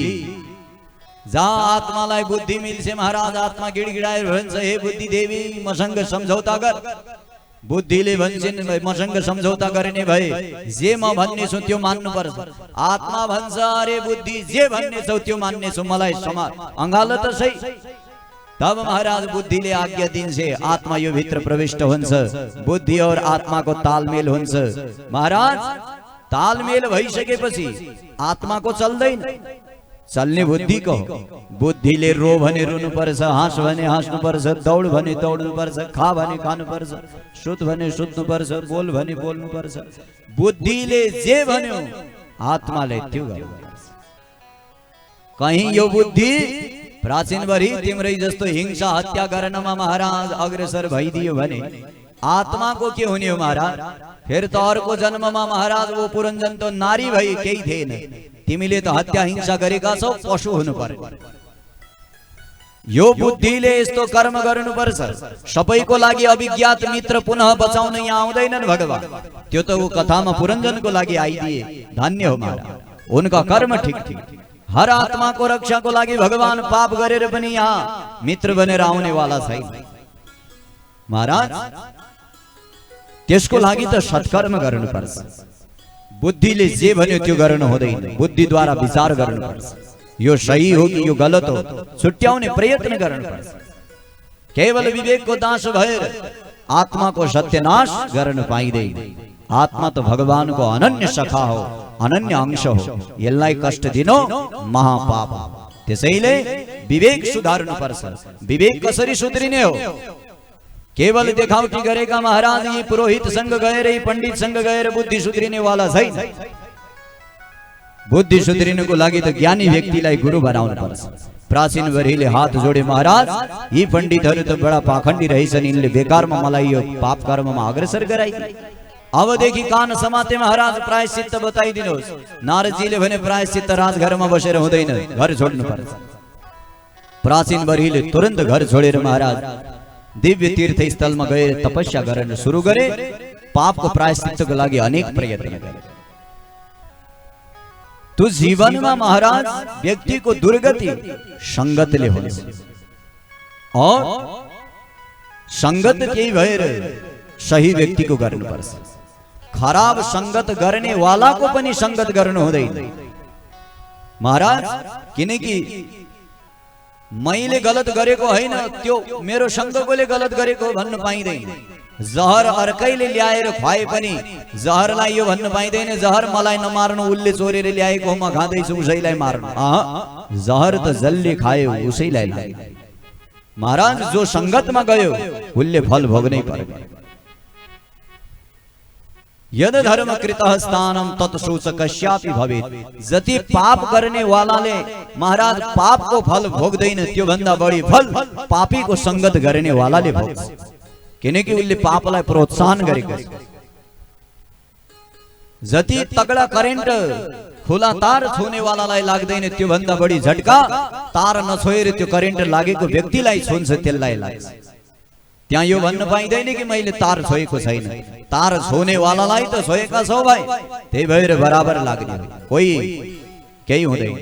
जहाँ आत्मालाई बुद्धि मिल्छ महाराज, आत्मा गिडगिडाएर भन्छ हे बुद्धि देवी मसँग सम्झौता गर। बुद्धिले भन्छन् मसँग सम्झौता गर्ने भए जे म भन्ने छु त्यो मान्नु पर्छ। आत्मा भन्छ अरे बुद्धि जे भन्ने छौ त्यो मान्ने छु, मलाई अंगाल त सही। तब महाराज बुद्धिले आज्ञा दिन्छ, आत्मा यो भित्र प्रविष्ट हुन्छ। बुद्धि और आत्मा को तालमेल हुन्छ। महाराज तालमेल भइसकेपछि आत्मा को चल्दैन, चल्ने बुद्धि को। बुद्धिले रो भने रुनु पर्छ, हाँस भने हाँस्नु पर्छ, दौड भने दौड्नु पर्छ, खा भने खानु पर्छ, सुत भने सुत्नु पर्छ, बोल भने बोल्नु पर्छ। बुद्धिले जे भन्यो आत्माले त्यो गर्नुपर्छ। कहीं यो बुद्धि प्राचीन भरि तिम्रै जस्तो हिंसा हत्या गर्नमा महाराज अग्रसर भइदियो भने आत्मा को के हुने हो महाराज? फिर तो अर्को जन्ममा महाराज वो पुरञ्जन तो नारी भई केही थिएन। तिमीले त हत्या हिंसा गरेका छौ, पशु हुनु पर्यो। यो बुद्धिले यस्तो कर्म गर्नुपर्छ। सबैको लागि अभिज्ञात मित्र पुनः बचाउन यहाँ आउँदैनन् भगवान। त्यो त वो कथामा पुरञ्जनको लागि आइदिए, धन्य हो महाराज। उनका कर्म ठीक ठीक। हर आत्मा को रक्षा को लागि भगवान पाप गरेर पनि यहाँ मित्र बनेर आउने वाला छैन महाराज। त्यसको लागि त सत्कर्म गर्नुपर्छ। बुद्धिले जे भन्यो त्यो गर्नु हुँदैन, बुद्धिद्वारा विचार गर्नुपर्छ। यो सही हो कि यो गलत हो छुट्याउने प्रयत्न गर्नुपर्छ। केवल विवेक को दास भएर आत्मा को सत्यनाश गर्न पाइँदैन। आत्मा तो भगवान को अनन्य सखा हो, अनन्य अंश हो। यसलाई कष्ट दिनु महापाप। त्यसैले विवेक सुधार्नु पर्छ। विवेक कसरी सुध्रिने हो? केवल देखावटी गरेका महाराज यी पुरोहित संग गएर यी पंडित संग गएर बुद्धि सुध्रिने वाला छैन। बुद्धि सुध्रिनको लागि त ज्ञानी व्यक्तिलाई गुरु बनाउनु पर्छ। प्राचीन वरिले हात जोडे, महाराज यी पंडितहरू त बडा पाखण्डी रहेछन्, यिनले बेकारमा मलाई यो पाप कर्ममा अग्रसर गराइदिए। अबदेखि कान समाते महाराज प्रायश्चित्त बताइदिनुहोस्। नारदजीले भने प्रायश्चित्त राजघरमा बसेर हुँदैन, घर छोड्नु पर्छ। प्राचीन वरिले तुरन्त घर छोडेर महाराज दिव्य तीर्थ स्थल में गए तपस्या गर्न शुरू गरे। पाप को प्रायश्चित्त को लागि अनेक प्रयत्न गरे। तो जीवन में महाराज व्यक्ति को दुर्गति संगतले हुन्छ। और संगत केही भएर सही व्यक्ति को गर्नुपर्छ। खराब संगत गर्ने वाला को पनि संगत गर्नु हुँदैन महाराज। किनकि मैले गलत गरेको हैन, त्यो मेरो संगकोले गलत गरेको भन्नु पाइँदैन। जहर अर्कैले ल्याएर खुवाए पनि जहरलाई यो भन्नु पाइँदैन जहर मलाई नमार्नु, उसले चोरेर ल्याएको म खाँदैछु उसैलाई मार्नु। जहर त जसले खायो उसैलाई लाग्यो महाराज। जो संगतमा गयो उसले फल भोग्नै पर्यो। यद धर्म कृतः स्थानम तत्सोच कश्यापि भवेत्। जति पाप गर्ने वालाले महाराज पाप को फल भोग्दैन, त्यो भन्दा बढी फल पापी को संगत गर्ने वालाले भोग्छ। किनकि उसले पापलाई प्रोत्साहन गरेको छ। जति तगडा करेन्ट खुला तार छुने वालालाई लाग्दैन, त्यो भन्दा बढी झट्का तार नछोएर त्यो करेन्ट लागेको व्यक्तिलाई छुन्छ, त्यसलाई लाग्छ। त्यहाँ यो भन्न पाइँदैन कि मैले तार छोएको छैन। तार छोने वालालाई त छोएका छौ भाइ, त्यही भएर बराबर लाग्ने कोही केही हुँदैन।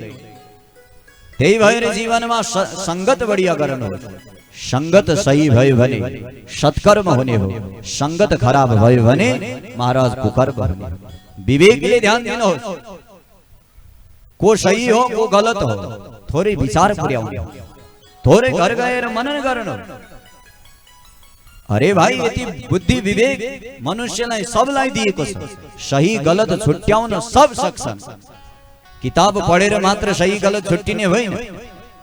त्यही भएर जीवनमा संगत बढिया गर्नु हो। संगत सही भयो भने सत्कर्म हुने हो, संगत खराब भयो भने महाराज कुकर्म हुने। विवेकले ध्यान दिनुहोस्, को सही हो को गलत हो थोरै विचार पुर्याउनु, थोरै घर गएर मनन गर्नु। अरे भाई यति बुद्धि विवेक मनुष्यलाई सबलाई दिएको छ। सही गलत छुट्याउन सब सक्छन्। किताब पढेर मात्र सही गलत छुट्टिने होइन।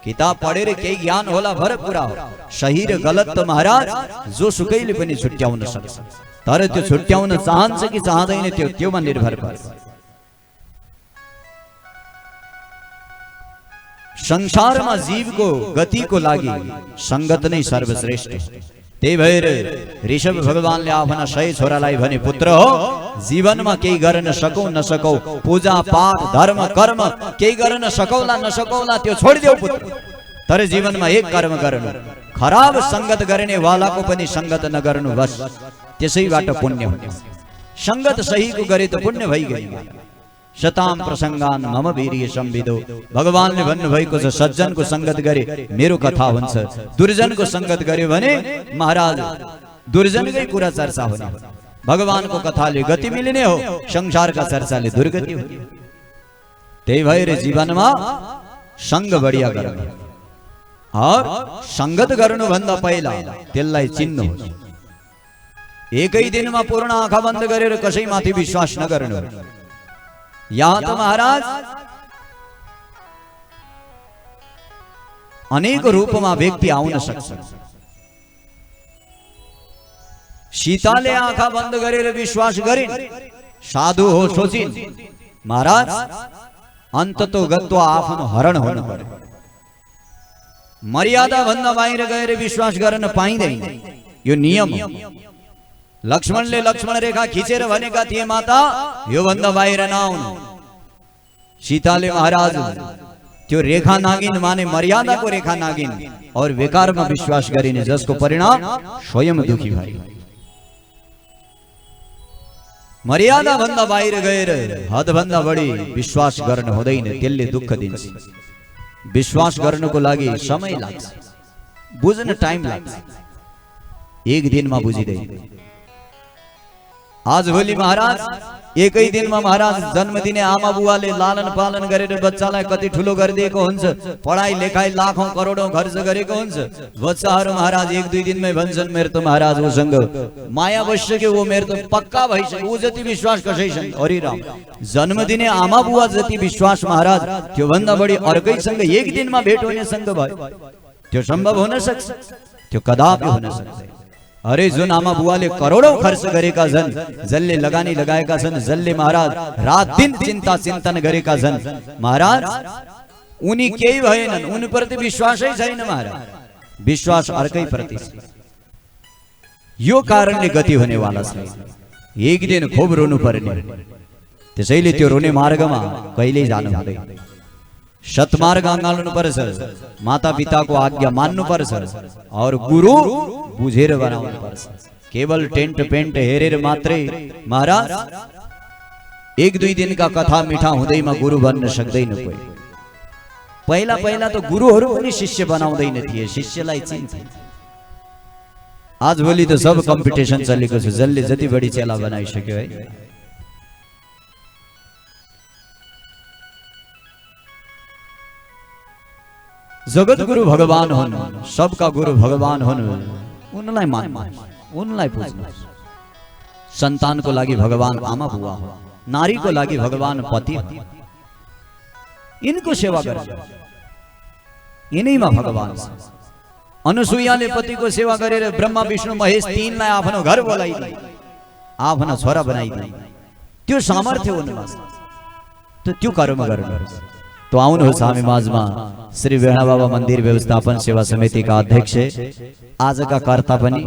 किताब पढेर केही ज्ञान होला भर कुरा हो। सही र गलत त महाराज जो सुकैले पनि छुट्याउन सक्छ। तर त्यो छुट्याउन चाहन्छ कि चाहदैन त्योमा निर्भर पर्छ। संसारमा जीवको गतिको लागि संगत नै सर्वश्रेष्ठ। त्यही भएर ऋषभ भगवानले आफ्ना 100 छोरालाई भने पुत्र हो जीवनमा केही गर्न सकौ नसकौ पूजा पाठ धर्म कर्म केही गर्न सकौला नसकौला त्यो छोडिदेऊ पुत्र तर जीवनमा एक कर्म गर्नु खराब संगत गर्ने वालाको पनि संगत नगर्नु बस त्यसैबाट पुण्य हुन्छ संगत सहीको गरे त पुण्य भइगयो शताम प्रसंगान मम वीर्य संविदो भगवानले भन्नुभएको छ सज्जनको संगत गरे मेरो कथा हुन्छ दुर्जनको संगत गर्यो भने महाराज दुर्जनकै कुरा चर्चा हुने भगवानको कथाले गति मिल्ने हो संसारका चर्चाले दुर्गति हुने त्यही भएर जीवनमा संग बढिया गर्नु और संगत गर्नु भन्दा पहिला त्यसलाई चिन्नु एकै दिनमा पूर्ण आँखा बन्द गरेर कसैमाथि विश्वास नगर्नु यहाँ तो महाराज अनेक रूपमा व्यक्ति आउन सक्छ सीताले आँखा बन्द गरेर विश्वास गरिन् साधु हो सोचिन् महाराज अन्ततो गत्वा आफ्नो हरण हुनु पर्यो मर्यादा भन्दा बाहिर गएर विश्वास गर्न पाइँदैन यो नियम हो लक्ष्मणले लक्ष्मण रेखा खिचेर भनेका थिए माता यो भन्दा बाहिर नआउनु सीताले महाराज त्यो रेखा नागिन माने मर्यादाको रेखा नागिन और बेकारमा विश्वास गरिने जसको परिणाम स्वयं दुखी भए मर्यादा भन्दा बाहिर गएर हद भन्दा बढी विश्वास गर्न हुँदैन त्यसले दुःख दिन्छ विश्वास गर्नको लागि समय लाग्छ बुझ्न टाइम लाग्छ एक दिनमा बुझिदैन आज भोलि महाराज एकै दिनमा महाराज जन्म दिने आमा बुवाले लालन पालन गरेर बच्चालाई कति ठुलो गरिदिएको हुन्छ पढाइ लेखाइ लाखौं करोडौं खर्च गरेको हुन्छ बच्चाहरू महाराज एक दुई दिनमै भन्छन् मेरो त महाराज उसँग माया बसिसक्यो वो मेरो त पक्का भइसक्यो ऊ जति विश्वास कसैसँग हरिराम जन्म दिने आमा बुवा जति विश्वास महाराज त्यो भन्दा बढी अर्कैसँग एक दिनमा भेट हुनेसँग भयो त्यो सम्भव हुन सक्छ त्यो कदापि हुन सक्दैन अरे जुन आमा बुवाले करोडौं खर्च गरेका छन् जसले लगानी लगाएका छन् जसले महाराज रात दिन चिन्ता चिन्तन गरेका छन् महाराज उनी केही भएनन् उनीप्रति विश्वासै छैन महाराज विश्वास अर्कै प्रति यो कारणले गति हुनेवाला छैन एक दिन खूब रुनु पर्ने त्यसैले त्यो रुने मार्गमा कहिल्यै जानु हुँदैन सत्मार्ग अँगाल्नु पर्छ माता पिताको आज्ञा मान्नु पर्छ और गुरु बुझेर बनाउनु पर्छ केवल टेन्ट पेन्ट हेरेर मात्रै महाराज एक दुई दिनका कथा मिठा हुँदैमा गुरु बन्न सक्दैन कोही पहिला पहिला त गुरुहरू पनि शिष्य बनाउँदैन थिए शिष्यलाई चिन्थे आज भोलि त सब कम्पिटिसन चलेको छ जसले जति बढी चेला बनाइसक्यो है जगत गुरु भगवान हुन् सबका गुरु भगवान हुन् उनलाई मान्नु उनलाई पुज्नु सन्तानको लागि भगवान आमा बुवा हो नारीको लागि भगवान पति इनको सेवा गर्नु यिनैमा भगवान छ अनुसुईयाले पतिको सेवा गरेर ब्रह्मा विष्णु महेश तीनलाई आफ्नो घर बोलाइदिए आफ्ना छोरा बनाइदिए त्यो सामर्थ्य उनमा छ त्यो कर्म गर्नुपर्छ तो आउनुहोस् हामी माझमा श्री वेणा बाबा मन्दिर व्यवस्थापन सेवा समितिका अध्यक्ष आजका कर्ता पनि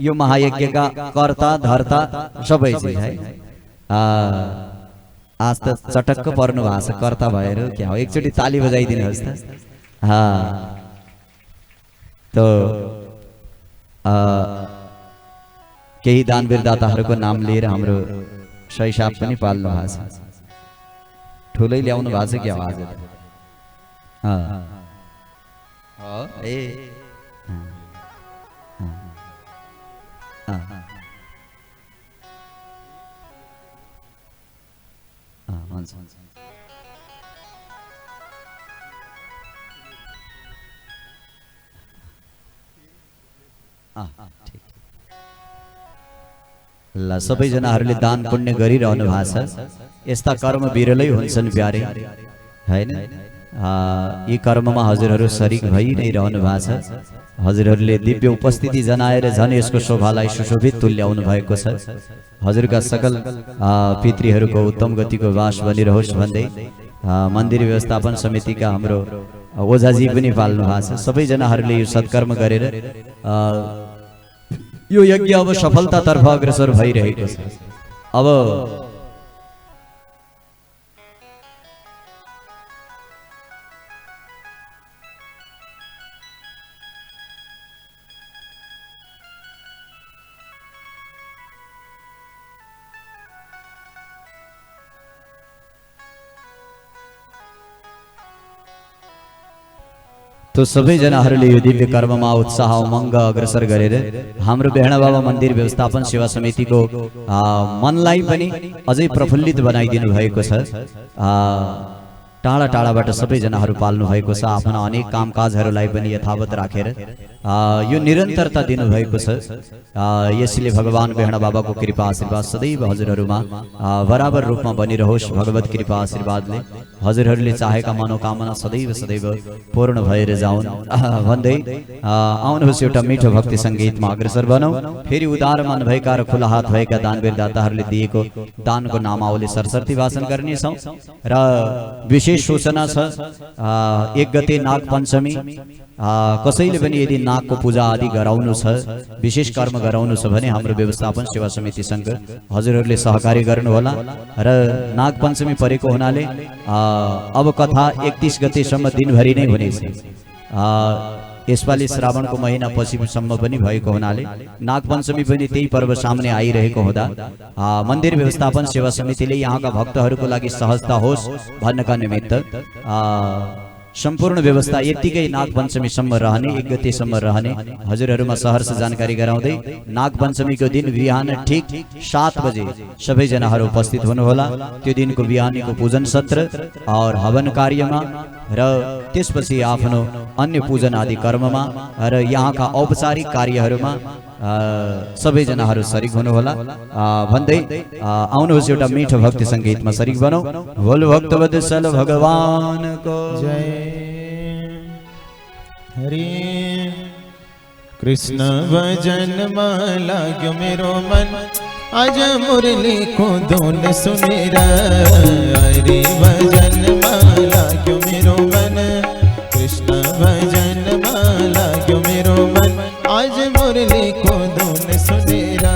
यो महायज्ञका कर्ता धर्ता सबै चाहिँ है आज त चटक्क पर्नु भएको छ कर्ता भएर क्या हो एकचोटि ताली बजाइदिनुहोस् त तो केही दानवीर दाताहरूको नाम लिएर हाम्रो सैसाब पनि पाल्नु भएको छ ठुलै ल्याउनु भएको छ क्या आज ए ल सबैजनाहरूले दान पुण्य गरिरहनु भएको छ यस्ता कर्म बिरलै हुन्छन् प्यारे हैन यी कर्ममा हजुरहरू शरीक भइ नै रहनु भएको छ हजुरहरूले दिव्य उपस्थिति जनाएर झन् यसको शोभालाई सुशोभित तुल्याउनु भएको छ हजुरका सकल पितृहरूको उत्तम गतिको वास बनिरहोस् भन्दै मन्दिर व्यवस्थापन समितिका हाम्रो ओझाजी पनि पाल्नु भएको छ सबैजनाहरूले यो सत्कर्म गरेर यो यज्ञ अब सफलतातर्फ अग्रसर भइरहेको छ। अब तो सबैजनाहरूले यो दिव्य कर्ममा उत्साह उमङ्ग अग्रसर गरेर हाम्रो बेहडा बाबा मन्दिर व्यवस्थापन सेवा समितिको मनलाई पनि अझै प्रफुल्लित बनाइदिनु भएको छ। टाढा टाढाबाट सबैजनाहरू पाल्नु भएको छ। आफ्ना अनेक कामकाजहरूलाई पनि यथावत राखेर यो निरन्तरता दिनुभएको छ। यसले भगवान बेहडा बाबाको कृपा आशीर्वाद सदैव हजुरहरूमा बराबर रूपमा बनिरहोस्। भगवत कृपा आशीर्वादले हजुरहरूले चाहेका मनोकामना सदैव सदैव पूर्ण भएर जाउन् भन्दै आउनुहोस् एउटा मिठो भक्ति सङ्गीतमा अग्रसर बनौँ। फेरि उदार मन भएका र खुला हात भएका दानवीर दाताहरूले दिएको दानको नामावली सरस्वती भाषण गर्नेछौँ। र विशेष सूचना छ 1 गते नाग पञ्चमी। कसैले पनि यदि नागको पूजा आदि गराउनु छ, विशेष कर्म गराउनु छ भने हाम्रो व्यवस्थापन सेवा समितिसँग हजुरहरूले सहकार्य गर्नुहोला। र नाग पञ्चमी परेको हुनाले अब कथा 31 गतेसम्म दिनभरि नै हुनेछ। यसपालि श्रावणको महिना पछिसम्म पनि भएको हुनाले नाग पञ्चमी पनि त्यही पर्व सामने आइरहेको हुँदा मन्दिर व्यवस्थापन सेवा समितिले यहाँका भक्तहरूको लागि सहजता होस् भन्नका निमित्त सम्पूर्ण व्यवस्था यतिकै नाग पञ्चमीसम्म रहने 1 गतेसम्म रहने हजुरहरूमा सहर्ष जानकारी गराउँदै नाग पञ्चमीको दिन बिहान ठीक 7 बजे सबैजनाहरू उपस्थित हुनुहोला। त्यो दिनको बिहानीको पूजन सत्र और हवन कार्यमा र त्यसपछि आफ्नो अन्य पूजन आदि कर्ममा र यहाँका औपचारिक कार्यहरूमा सबैजनाहरू सरिक हुनुहोला भन्दै आउनुहोस् एउटा मिठो भक्ति सङ्गीतमा सरिक बनौँ। बोल भक्तवत्सल भगवानको जय। हरे कृष्ण भजनमा लाग्यो मेरो मन, आज मुरली को धुन सुनेर। हरे भजनमा लाग्यो मेरो मन, कृष्ण भजनमा लाग्यो मेरो मन, आज मुरली को धुन सुनेरा।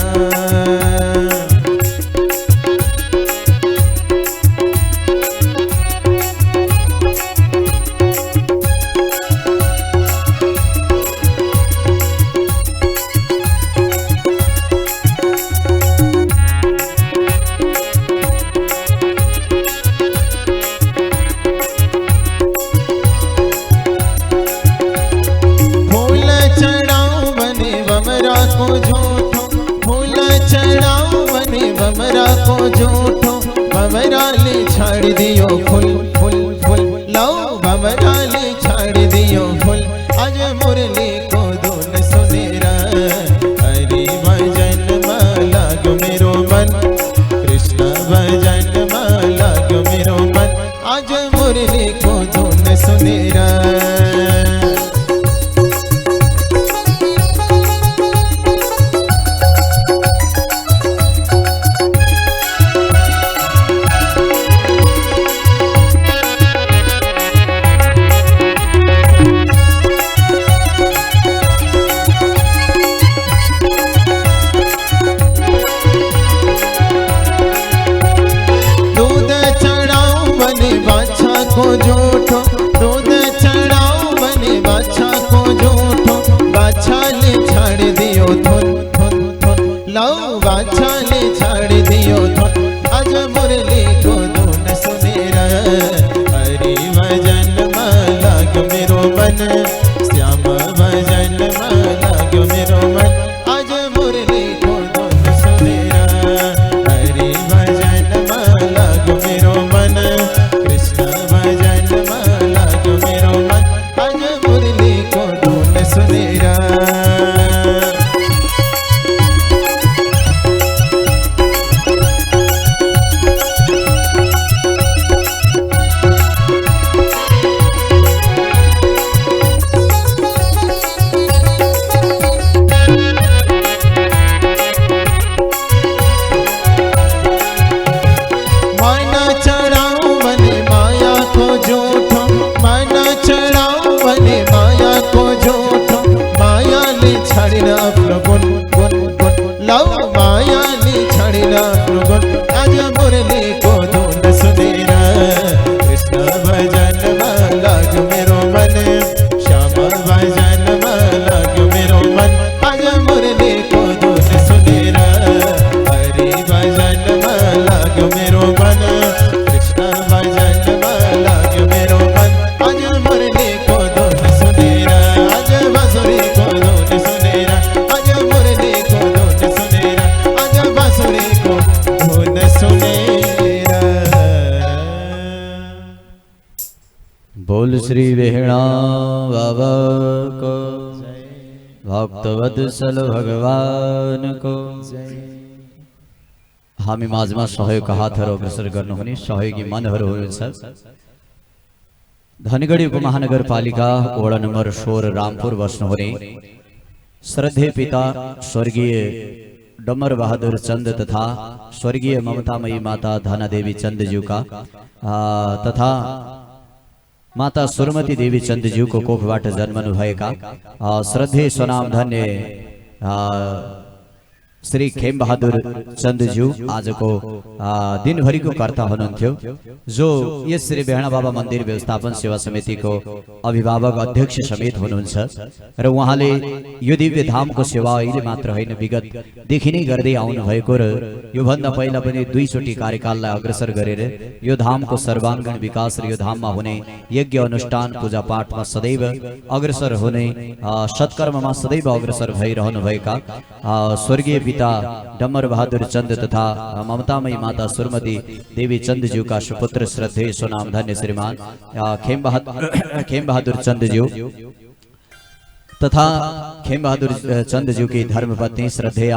बमराली छाड़ दियो फुल फुल फुल, लाओ बमराली छाड़ दियो फुल, आज मुरली को धुन सुनेरा। हरि भजन माला गो मेरो मन, कृष्ण भजन माला गो मेरो मन, आज मुरली को धुन सुनेरा। झूठो दूध चढ़ाओ बने बाछा को झूठो, बाछा ले छाड़ दियो थुन थुन थुन, लाओ बाछा ले छाड़ दियो थुन, आज मुरली को धुन सुनेरा। हरि भजन माला गो मेरो मन, श्याम भजन माला गो मेरो मन, आज मुरली को धुन सुनेरा। हरि भजन माला गो मेरो मन, कृष्ण भजन बोल श्री बेहणा बाबा को, भक्तवत्सल भगवान को। हामी माझमा सहयोगका हातहरू अग्रसर गर्नुहुने सहयोगी मनहरू हुनुहुन्छ। धनगढी उपमहानगरपालिका वडा नम्बर 16 रामपुर बस्नुहुने श्रद्धेय पिता स्वर्गीय डम्बर बहादुर चंद तथा स्वर्गीय ममतामयी माता धनादेवी चंदज्यूका तथा माता सुरमती देवी चंदज्यूको कोखबाट जन्मनु भएका श्रद्धेय स्वनाम धन्य श्री खेम बहादुर चंदज्यू आजको दिनभरिको कर्ता हुनुहुन्थ्यो, जो यस श्री बेहणा बाबा मन्दिर व्यवस्थापन सेवा समितिको अभिभावक अध्यक्ष समेत हुनुहुन्छ र उहाँले यो दिव्य धामको सेवा अहिले मात्र होइन विगतदेखि नै गर्दै आउनु भएको र यो भन्दा पहिला पनि 2 चोटि कार्यकाललाई अग्रसर गरेर यो धामको सर्वाङ्गीण विकास र यो धाममा हुने यज्ञ अनुष्ठान पूजा पाठमा सदैव अग्रसर हुने सत्कर्ममा सदैव अग्रसर भइरहनु भएका स्वर्गीय पिता डम्बर बहादुर चंद तथा ममतामयी माता सुरमती देवी चंदज्यू का सुपुत्र श्रद्धेय स्वनाम धन्य श्रीमान खेम बहादुर चंदज्यू तथा खेम बहादुर चंदज्यू की धर्मपत्नी श्रद्धेय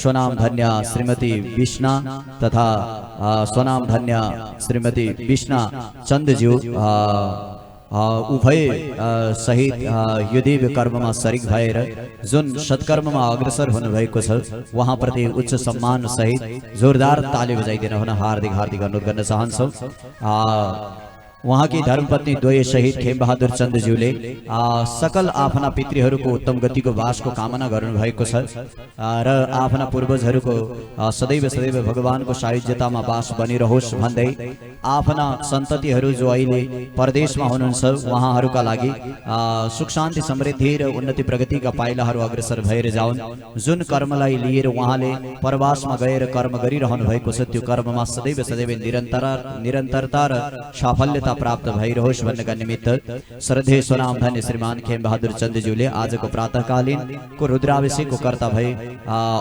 स्वनाम धन्य श्रीमती विष्णा तथा स्वनाम धन्य श्रीमती विष्णा चंदज्यू उभय सहित यो दिव्य कर्ममा सरिक भएर जुन सत्कर्ममा अग्रसर हुनुभएको छ उहाँप्रति उच्च सम्मान सहित जोरदार ताली बजाइदिन हुन हार्दिक अनुरोध गर्न चाहन्छौँ। उहाँकी धर्मपत्नी द्वय शहीद खेम बहादुर चंदज्यूले सकल आफ्ना पितृहरूको उत्तम गतिको वासको कामना गर्नुभएको छ र आफ्ना पूर्वजहरूको सदैव सदैव भगवानको सायुज्यतामा वास बनिरहोस् भन्दै आफ्ना सन्ततिहरू जो अहिले परदेशमा हुनुहुन्छ उहाँहरूका लागि सुख शान्ति समृद्धि र उन्नति प्रगतिका पाइलाहरू अग्रसर भएर जाउन्। जुन कर्मलाई लिएर उहाँले परवासमा गएर कर्म गरिरहनु भएको छ त्यो कर्ममा सदैव सदैव निरन्तरता र साफल्यता प्राप्त भइरहोस् भन्नका निमित्त श्रद्धेय स्वनाम धन्य श्रीमान खेम बहादुर चंदज्यूले आजको प्रातःकालीन को रुद्राभिषेकको कर्ता भई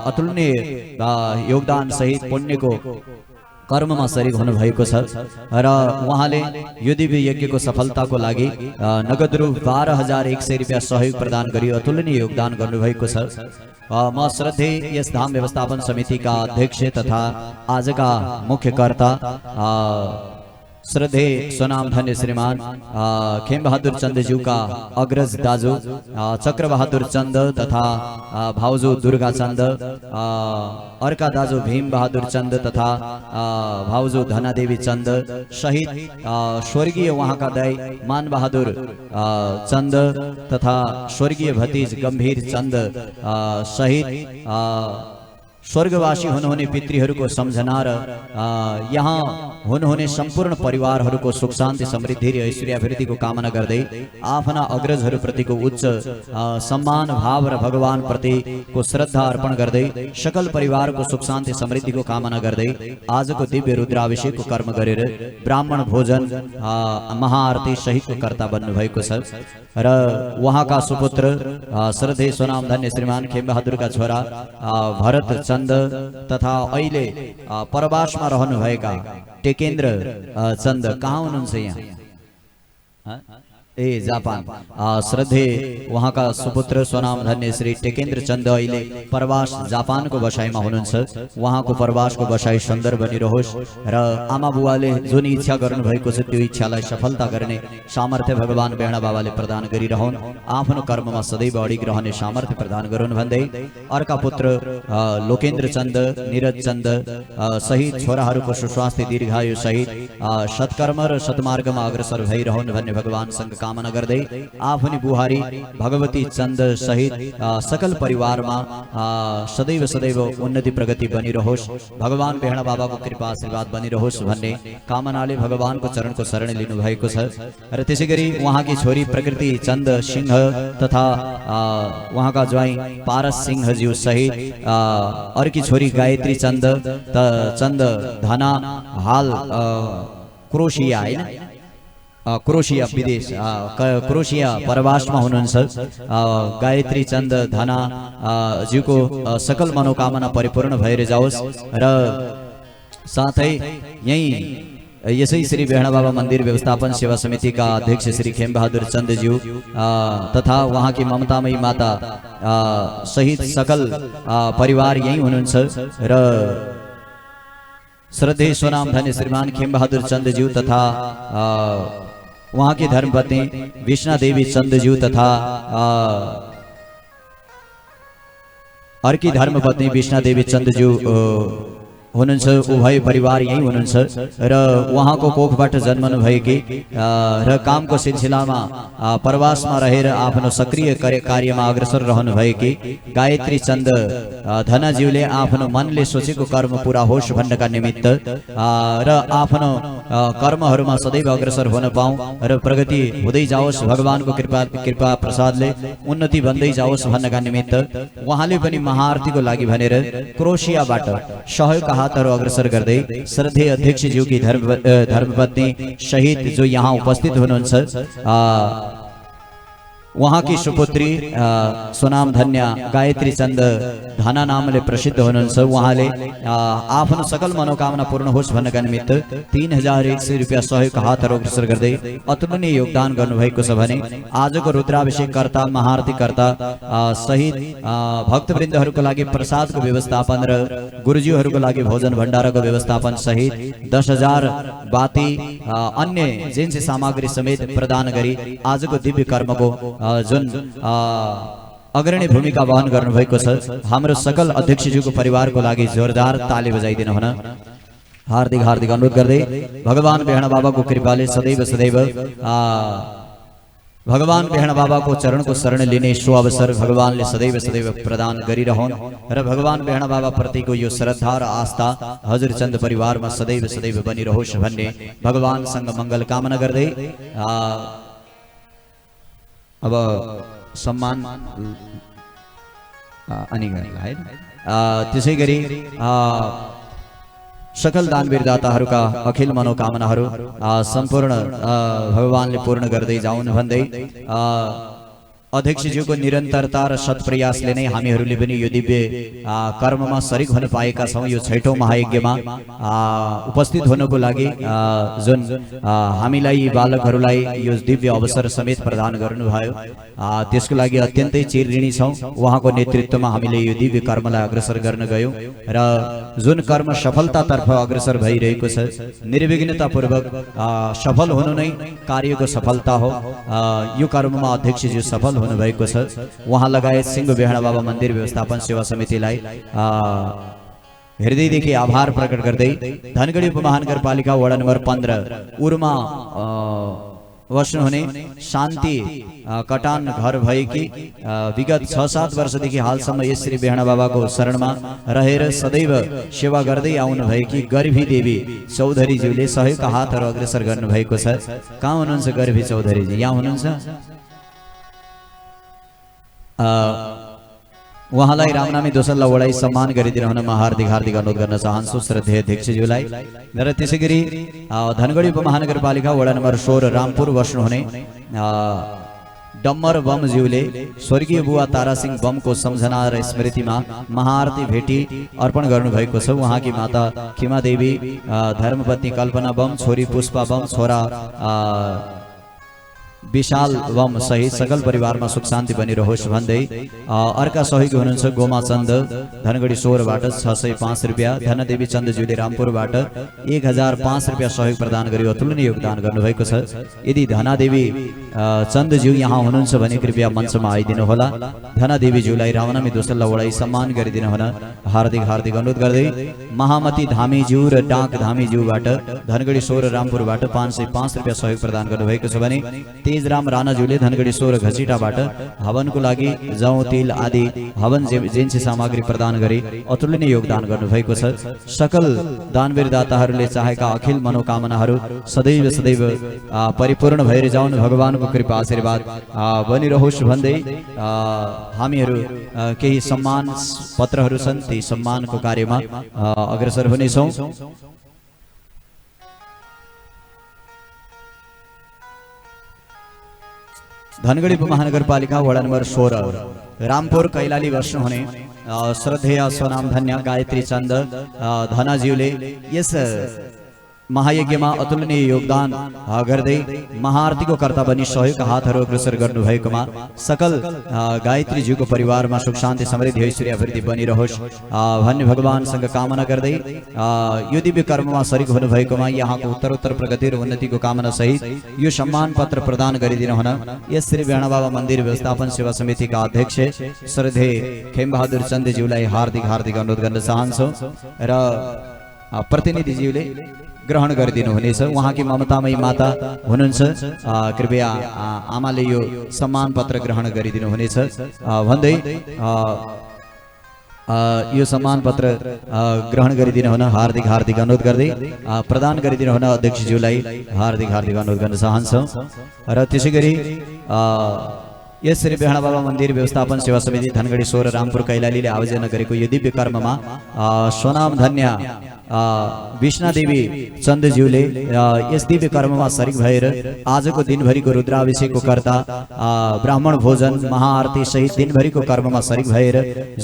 अतुलनीय योगदान सहित पुण्यको कर्ममा सरिक हुनु भएको छ र उहाँले यो दिव्य यज्ञको सफलताको लागि नगद रु 12,100 रुपैयाँ सहयोग प्रदान गरी अतुलनीय योगदान गर्नुभएको छ। म श्रद्धेय यस धाम व्यवस्थापन समितिका अध्यक्ष तथा आजका मुख्य कर्ता श्रद्धेय स्वनाम धन्य श्रीमान खेम बहादुर चंदज्यू का अग्रज दाजू चक्र बहादुर चंद तथा भाउजू दुर्गा चंद अर्का दाजू भीम बहादुर चंद तथा भाउजू धनादेवी चंद सहित स्वर्गीय वहाँका दाई मान बहादुर चंद तथा स्वर्गीय भतिज गंभीर चंद सहित स्वर्गवासी हुनुहुने पितृहरूको सम्झना र यहाँ हुनुहुने सम्पूर्ण परिवारहरूको सुख शान्ति समृद्धि र ऐश्वर्याभिवृद्धिको कामना गर्दै आफ्ना अग्रजहरूप्रतिको उच्च सम्मान भाव र भगवान प्रतिको श्रद्धा अर्पण गर्दै सकल परिवारको सुख शान्ति समृद्धिको कामना गर्दै आजको दिव्य रुद्राभिषेकको कर्म गरेर ब्राह्मण भोजन महाआरती सहितको कर्ता बन्नु भएको छ र उहाँका सुपुत्र श्रद्धेय स्वनाम धन्य श्रीमान खेम बहादुरका छोरा भरत चंद तथा अहिले परवासमा रहनुभएका टेकेन्द्र चंद कहाँ हुनुहुन्छ यहाँ जापान श्रद्धेय वहाँका सुपुत्र स्वनाम धन्य श्री टेकेन्द्र चंद अहिले परवास जापानको बसाइमा हुनुहुन्छ। उहाँको परवासको बसाइ सुन्दर बनिरहोस् र आमा बुवाले जुन इच्छा गर्नुभएको छ त्यो इच्छालाई सफलता गर्ने सामर्थ्य भगवान बेहणा बाबाले प्रदान गरिरहन्, आफ्नो कर्ममा सदैव अडिग रहने सामर्थ्य प्रदान गरून् भन्दै अर्का पुत्र लोकेन्द्र चंद निरज चंद सहित छोराहरूको सुस्वास्थ्य दीर्घायु सहित सत्कर्म र सत्मार्गमा अग्रसर भइरहन् भन्ने भगवानसँग कामना गर्दै आफ्नी बुहारी भगवती चंद सहित सकल परिवारमा सदैव सदैव उन्नति प्रगति बनिरहोस्, भगवान बेहणा बाबाको कृपा आशीर्वाद बनिरहोस् भन्ने कामनाले भगवानको चरणको शरण लिनु भएको छ। र त्यसैगरी उहाँकी छोरी प्रकृति चंद सिंह तथा उहाँका ज्वाइँ पारस सिंहज्यू सहित अर्की छोरी गायत्री चंद धना हाल क्रोसिया हैन क्रोसिया विदेश क्रोसिया परवासमा हुनुहुन्छ। गायत्री चंद धना ज्यूको सकल मनोकामना परिपूर्ण भएर जाओस् र साथै यही यसै श्री बेहड़ा बाबा मंदिर व्यवस्थापन सेवा समिति का अध्यक्ष श्री खेम बहादुर चंदज्यू तथा वहाँ की ममतामयी माता सहित सकल परिवार यही हुनुहुन्छ र श्रद्धेय स्वनाम धन्य श्रीमान खेम बहादुर चंदज्यू तथा वहाँ की धर्मपत्नी विष्णा देवी चंदज्यू तथा अर्की धर्मपत्नी विष्णा देवी चंदज्यू हुनुहुन्छ। उभय परिवार यही हुनुहुन्छ र उहाँको कोखबाट जन्मनु भएकी र कामको सिलसिलामा प्रवासमा रहेर आफ्नो सक्रिय कार्यमा अग्रसर रहनु भएकी गायत्री चन्द धनाज्यूले आफ्नो मनले सोचेको कर्म पूरा होस् भन्नका निमित्त र आफ्नो कर्महरूमा सदैव अग्रसर हुन पाऊँ र प्रगति हुँदै जाओस्, भगवानको कृपा प्रसादले उन्नति बन्दै जाओस् भन्नका निमित्त उहाँले पनि महाआरतीको लागि भनेर क्रोसियाबाट सहयोग हातहरू अग्रसर गर्दै श्रद्धेय अध्यक्षज्यू की धर्मपत्नी सहित जो यहाँ उपस्थित हुनुहुन्छ वहाँ की सुपुत्री स्वनाम धन्य गायत्री चन्द धना नामले प्रसिद्ध हुनुहुन्छ। उहाँले आफ्नो सकल मनोकामना पूर्ण होस् भन्नका निमित्त 3100 रुपियाँ सहयोग हातहरू अग्रसर गर्दै अतुलनीय योगदान गर्नुभएको छ भने आजको रुद्राभिषेककर्ता महाआरतीकर्ता सहित भक्तवृन्दहरूको लागि प्रसादको व्यवस्थापन र गुरुज्यूहरूको लागि भोजन भण्डारको व्यवस्थापन सहित 10,000 बाती अन्य जिन्सी सामग्री समेत प्रदान गरी आजको दिव्य कर्मको जुन अग्रणी भूमिका वहन गर्नुभएको छ हाम्रो सकल अध्यक्षज्यूको परिवारको लागि जोरदार ताली बजाइदिनु हुन हार्दिक हार्दिक अनुरोध गर्दै भगवान बेहड़ा बाबाको कृपाले सदैव सदैव भगवान बेहड़ा बाबाको चरणको शरण लिने सो अवसर भगवानले सदैव सदैव प्रदान गरिरहन् र भगवान बेहड़ा बाबा प्रतिको यो श्रद्धा र आस्था हजुर चन्द परिवारमा सदैव सदैव बनिरहोस् भन्ने भगवानसँग मङ्गल कामना गर्दै अब सम्मान अनि है त्यसै गरी सकल दानवीर दाताहरूका अखिल मनोकामनाहरू सम्पूर्ण भगवानले पूर्ण गर्दै जाउन् भन्दै अध्यक्षज्यूको निरन्तरता र सत्प्रयासले नै हामीहरूले पनि यो दिव्य कर्ममा शरीक हुन पाएका छौँ। यो 6औं महायज्ञमा उपस्थित हुनको लागि जुन हामीलाई बालकहरूलाई यो दिव्य अवसर समेत प्रदान गर्नुभयो त्यसको लागि अत्यन्तै चिरऋणी छौँ। उहाँको नेतृत्वमा हामीले यो दिव्य कर्मलाई अग्रसर गर्न गयौँ र जुन कर्म सफलतातर्फ अग्रसर भइरहेको छ निर्विघ्नतापूर्वक सफल हुनु नै कार्यको सफलता हो। यो कर्ममा अध्यक्षज्यू सफल हुनु भएको छ। उहाँ लगायत सिंह बेहड़ा बाबा मन्दिर व्यवस्थापन सेवा समितिलाई हृदयदेखि आभार प्रकट गर्दै धनगढी उपमहानगरपालिका वडा नम्बर 15 उर्मा बस्नुहुने शान्ति कटान घर भएकी विगत 6-7 वर्षदेखि हालसम्म यस श्री बेहड़ा बाबाको शरणमा रहेर सदैव सेवा गर्दै आउनु भएकी गर्भी देवी चौधरीज्यूले सहयोगका हातहरू अग्रसर गर्नुभएको छ। कहाँ हुनुहुन्छ गर्भी चौधरीजी? यहाँ हुनुहुन्छ। उहाँलाई रामनामी दोसल्ला वडाई सम्मान गरिदिनु हुन म हार्दिक हार्दिक अनुरोध गर्न चाहन्छु श्रद्धेय अध्यक्षज्यूलाई। र त्यसै गरी धनगढी उपमहानगरपालिका वडा नम्बर 16 रामपुर बस्नुहुने डम्बर बमज्यूले स्वर्गीय बुवा तारासिंह बमको सम्झना र स्मृतिमा महाआरती भेटी अर्पण गर्नुभएको छ। उहाँकी माता खिमा देवी, धर्मपत्नी कल्पना बम, छोरी पुष्पा बम, छोरा विशाल वम सहित सकल परिवारमा सुख शान्ति बनिरहोस् भन्दै अर्का सहयोगी हुनुहुन्छ गोमा चन्द धनगढी 16 बाट 605 रुपियाँ, धनदेवी चन्दज्यूले रामपुरबाट 1005 रुपियाँ सहयोग प्रदान गरी अतुलनीय योगदान गर्नुभएको छ। यदि धनादेवी चन्दज्यू यहाँ हुनुहुन्छ भने कृपया मञ्चमा आइदिनु होला। धनादेवीज्यूलाई रामनामी दोसल्ला वडाई सम्मान गरिदिनु हुन हार्दिक हार्दिक अनुरोध गर्दै महामती धामीज्यू र डाक धामीज्यूबाट धनगढी 16 रामपुरबाट 505 रुपियाँ सहयोग प्रदान गर्नुभएको छ भने तेजराम राणाज्यूले धनगढी 16 घसीटाबाट हवनको लागि जौ तिल आदि हवन जेन्सी सामग्री प्रदान गरी अतुलनीय योगदान गर्नुभएको छ। सकल दानवीर दाताहरूले चाहेका अखिल मनोकामनाहरू सदैव सदैव परिपूर्ण भएर जाउन्, भगवानको कृपा आशीर्वाद बनिरहोस् भन्दै हामीहरू केही सम्मान पत्रहरू छन्, ती सम्मानको कार्यमा अग्रसर हुनेछौँ। धनगढी उपमहानगरपालिका वडा नम्बर 16 रामपुर कैलाली बस्नुहुने श्रद्धेय स्वनाम धन्य गायत्री चन्द धनाज्यूले यस महायज्ञमा अतुलनीय योगदान गर्दै महाआरतीको कर्ता बनी सहयोगका हातहरू अग्रसर गर्नुभएकोमा सकल गायत्रीज्यूको परिवारमा सुख शान्ति समृद्धि ऐश्वर्य वृद्धि बनिरहोस् भन्ने भगवानसँग कामना गर्दै यो दिव्य कर्ममा शरीक हुनुभएकोमा यहाँको उत्तरोत्तर प्रगति र उन्नतिको कामना सहित यो सम्मान पत्र प्रदान गरिदिनु हुन यस श्री बिहान बाबा मन्दिर व्यवस्थापन सेवा समितिका अध्यक्ष श्रद्धे खेमबहादुर चन्दज्यूलाई हार्दिक हार्दिक अनुरोध गर्न चाहन्छौँ र प्रतिनिधिज्यूले ग्रहण गरिदिनु हुनेछ। उहाँकी ममतामयी माता हुनुहुन्छ, कृपया आमाले यो सम्मान पत्र ग्रहण गरिदिनु हुनेछ भन्दै यो सम्मान पत्र ग्रहण गरिदिनु हुन हार्दिक हार्दिक अनुरोध गर्दै प्रदान गरिदिनु हुन अध्यक्षज्यूलाई हार्दिक हार्दिक अनुरोध गर्न चाहन्छौँ र त्यसै गरी यस श्री बिहान बाबा मन्दिर व्यवस्थापन सेवा समिति धनगढी 16 रामपुर कैलालीले आयोजना गरेको यो दिव्य कर्ममा स्वनाम धन्य विष्णादेवी चन्दज्यूले यस दिव्य कर्ममा शरीक भएर आजको दिनभरिको रुद्राभिषेकको कर्ता ब्राह्मण भोजन महाआरती सहित दिनभरिको कर्ममा शरीक भएर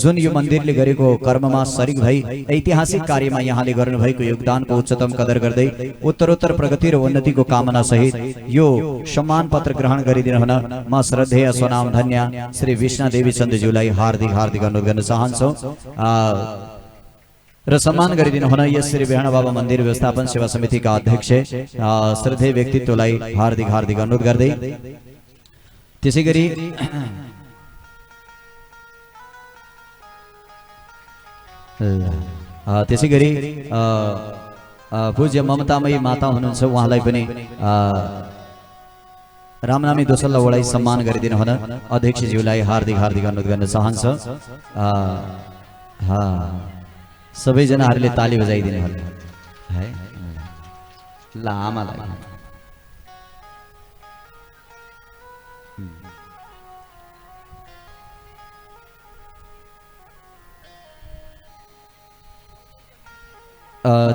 जुन यो मन्दिरले गरेको कर्ममा शरीक भई ऐतिहासिक कार्यमा यहाँले गर्नुभएको योगदानको उच्चतम कदर गर्दै उत्तरोत्तर प्रगति र उन्नतिको कामना सहित यो सम्मान पत्र ग्रहण गरिदिनु हुन म श्रद्धेय स्वनाम धन्य श्री विष्णादेवी चन्दज्यूलाई हार्दिक हार्दिक अनुरोध गर्न चाहन्छौँ र सम्मान गरिदिनु हुन यस श्री बिहान बाबा मन्दिर व्यवस्थापन सेवा समितिका अध्यक्ष श्रद्धेय व्यक्तित्वलाई हार्दिक हार्दिक अनुरोध गर्दै त्यसै गरी पूज्य ममतामयी माता हुनुहुन्छ, उहाँलाई पनि रामनामी दोसल्ला वडाई सम्मान गरिदिनु हुन अध्यक्षज्यूलाई हार्दिक हार्दिक अनुरोध गर्न चाहन्छ। सबैजनाहरूले ताली बजाइदिनु होला है ल आमालाई।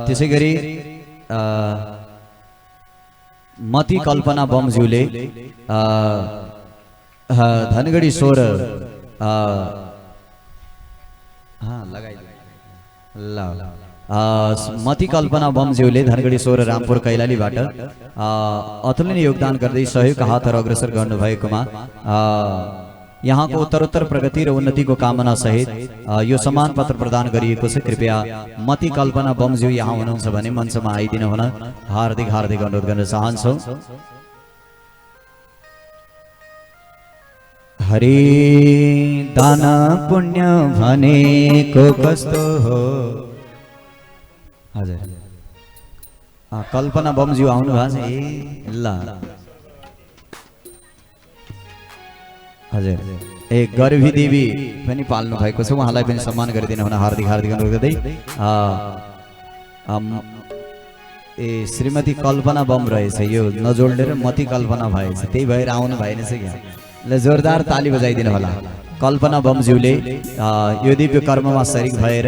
त्यसै गरी मती कल्पना बमज्यूले धनगढी 16 मती कल्पना बमज्यूले धनगढी 16 रामपुर कैलालीबाट अतुलनीय योगदान गर्दै सहयोगका हातहरू अग्रसर गर्नुभएकोमा यहाँको उत्तरोत्तर प्रगति र उन्नतिको कामना सहित यो सम्मान पत्र प्रदान गरिएको छ। कृपया मती कल्पना बमज्यू यहाँ हुनुहुन्छ भने मञ्चमा आइदिनु हुन हार्दिक हार्दिक अनुरोध गर्न चाहन्छौँ। हरि दान पुण्य भनेको कस्तो हो। हजुर कल्पना बमज्यू आउनु भएको छ ए ल हजुर एक गर्भी देवी पनि पाल्नु भएको छ, उहाँलाई पनि सम्मान गरिदिनु हुन हार्दिक हार्दिक अनुरोध गर्दै श्रीमती कल्पना बम रहेछ, यो नजोडेर मती कल्पना भएछ, त्यही भएर आउनु भएन छ क्या। ल जोरदार ताली बजाइदिनु होला। कल्पना बमज्यूले यो दिव्य कर्ममा शरीक भएर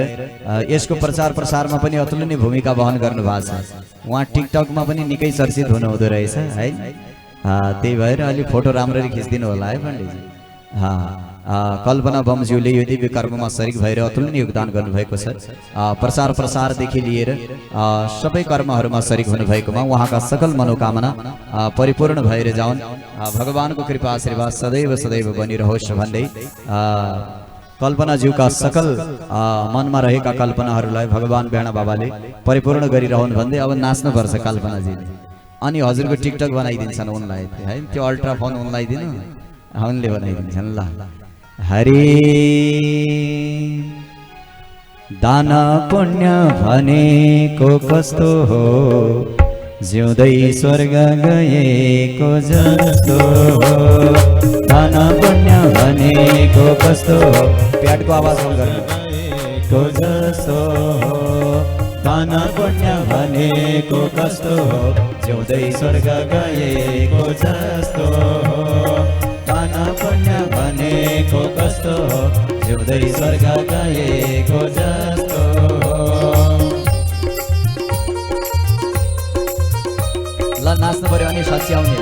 यसको प्रचार प्रसारमा पनि अतुलनीय भूमिका वहन गर्नु भएको छ। उहाँ टिकटकमा पनि निकै चर्चित हुनुहुँदो रहेछ है, त्यही भएर अलि फोटो राम्ररी खिचिदिनु होला है पण्डितजी। कल्पना बमज्यूले यो दिव्य कर्ममा शरीक भएर अतुलनीय योगदान गर्नुभएको छ। प्रचार प्रसारदेखि लिएर सबै कर्महरूमा शरीक हुनुभएकोमा उहाँका सकल मनोकामना परिपूर्ण भएर जाउन्, भगवानको कृपा आशीर्वाद सदैव सदैव बनिरहोस् भन्दै कल्पनाज्यूका सकल मनमा रहेका कल्पनाहरूलाई भगवान बिहान बाबाले परिपूर्ण गरिरहनु भन्दै अब नाच्नुपर्छ कल्पनाजीले। अनि हजुरको टिकटक बनाइदिन्छन् उनलाई है, त्यो अल्ट्राफोन उनलाई दिनु, उनले बनाइदिन्छन्। ल हरि दान पुण्य भनेको कस्तो हो, जिउँदै स्वर्ग गएको जस्तो हो। दान पुण्य भनेको कस्तो हो, प्याटको आवाज कम गर्नु जस्तो हो। दान पुण्य भनेको कस्तो हो, जिउँदै स्वर्ग गएको जस्तो हो। दान पुण्य भनेको कस्तो हो, जिउँदै स्वर्ग गएको जस्तो हो। ल नाच्नु पर्यो अनि सच्याउने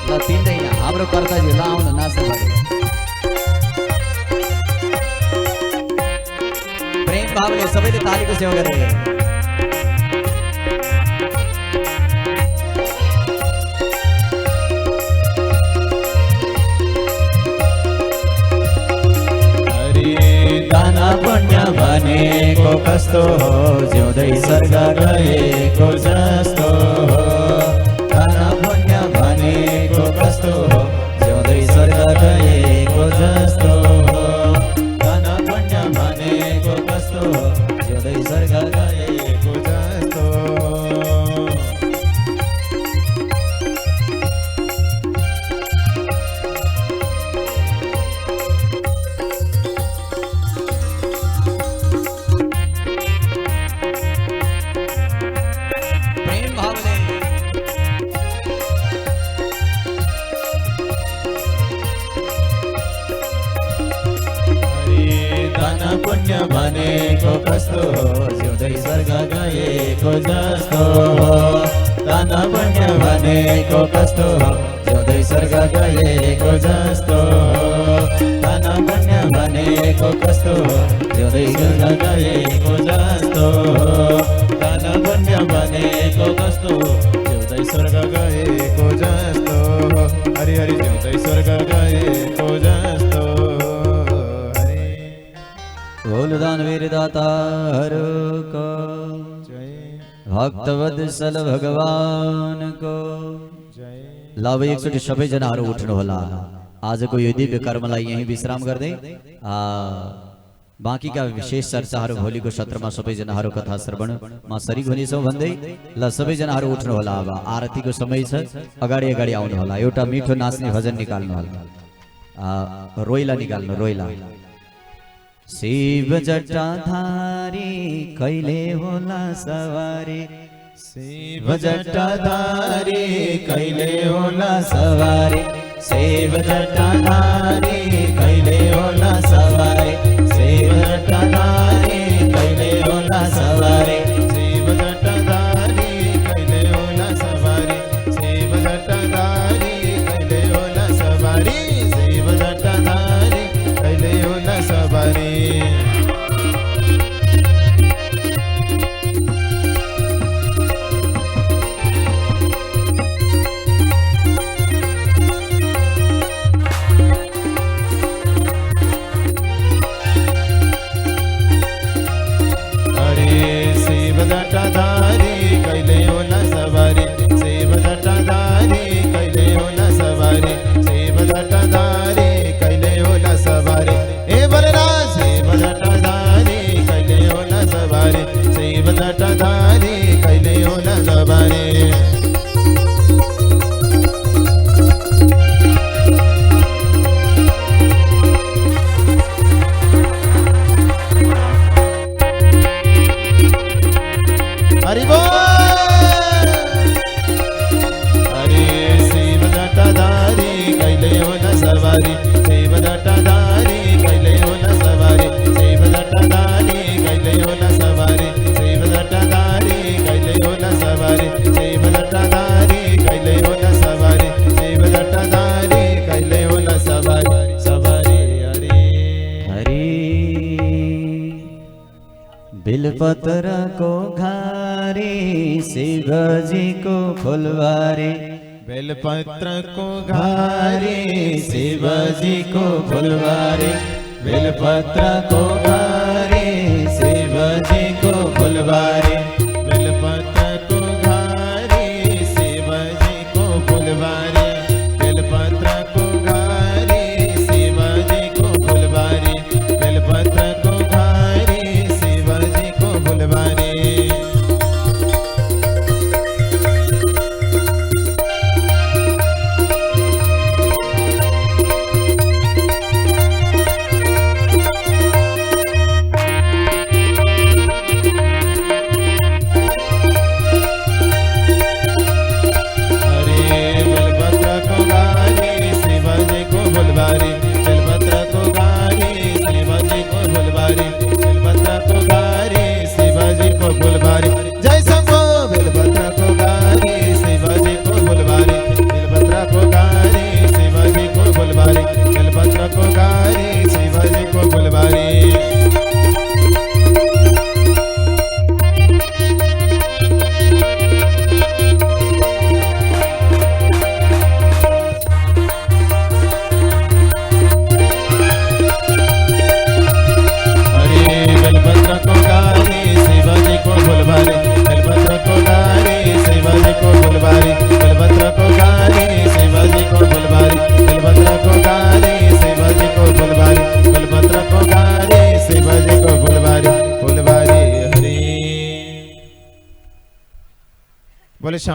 ल तिनटै हाम्रो कर्ताजी ल आउनु नाच्नु पर्यो। प्रेम भावले सबैले तालीको सेवा गरे। भनेको कस्तो हो जिउँदै स्वर्ग गएको जस्तो हो दान पुण्य भनेको कस्तो हो जिउँदै स्वर्ग गएको जस्तो हो दान पुण्य भनेको कस्तो हो जिउँदै स्वर्ग गएको जस्तो पुण्य भनेको कस्तो हो जिउँदै स्वर्ग गएको जस्तो हो दान पुण्य भनेको कस्तो हो जिउँदै स्वर्ग गएको जस्तो हो दान पुण्य भनेको कस्तो हो जिउँदै स्वर्ग गएको जस्तो हो दान पुण्य भनेको कस्तो हो जिउँदै स्वर्ग गएको जस्तो हो हरि हरि जिउँदै स्वर्ग गएको जस्तो बोल दानवीर दातार को भक्तवत्सल भगवान को लाभ 61 सबै जनाहरु उठ्नु होला आजको यो दिव्य कर्मलाई यही विश्राम गर्दै बाँकीका विशेष चर्चाहरु भोलिको सत्रमा सबै जनाहरु कथा श्रवणमा सरिक हुनेछौं भन्दै ल सबै जनाहरु उठ्नु होला अब आरतीको समय छ अगाडि अगाडि आउनु होला एउटा मिठो नाच्ने भजन निकाल्नु होला रोइला निकाल्नु रोइला शिव जटाधारी कहिले होला सवारी शिव जटाधारी कहिले होला सवारी शिव जटाधारी कहिले होला सवारी शिव जटाधारी कहिले होला सवारी शिव जटाधारी कहिले होला सवारी शिव जटाधारी कहिले होला सवारी शिव जटाधारी कहिले होला सवारी जटाधारी कहिले होला सवारी शिव जटाधारी कहिले होला सवारी शिव जटाधारी कहिले होला सवारी ए बलरा शिव जटाधारी कहिले होला सवारी शिव जटाधारी कहिले होला सवारी हरि बोल हरे शिव जटाधारी कहिले होला सवारी शिव जटाधारी कहिले होला सवारी शिव जटाधारी कहिले होला सवारी शिव जटाधारी कहिले होला सवारी शिव जटाधारी कहिले होला सवारी शिव जटाधारी कहिले होला सवारी सवारी हरि हरि बिलपत्र को घारी शिवजी को फुलवारी बेलपत्र को घारी शिवजी को फुलवारी बेलपत्र को घारी शिवजी को फुलवारी बेलपत्र को घारी शिवजी को फुलवारी बेलपत्र को घारी शिवजी को फुलवारी बेलपत्र को घारी शिवजी को फुलवारी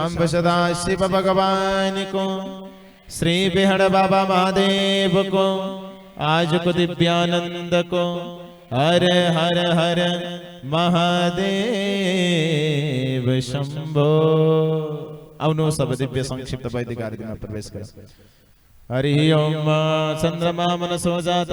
सांब सदा शिव भगवान को, श्री बिहड़ बाबा महादेव को, आज को दिव्यानंद को, हर हर हर महादेव शंभो। अवनो सब दिव्य संक्षिप्त वैदिक आरती में प्रवेश करें। हरि ओम। चंद्रमा मनसो जात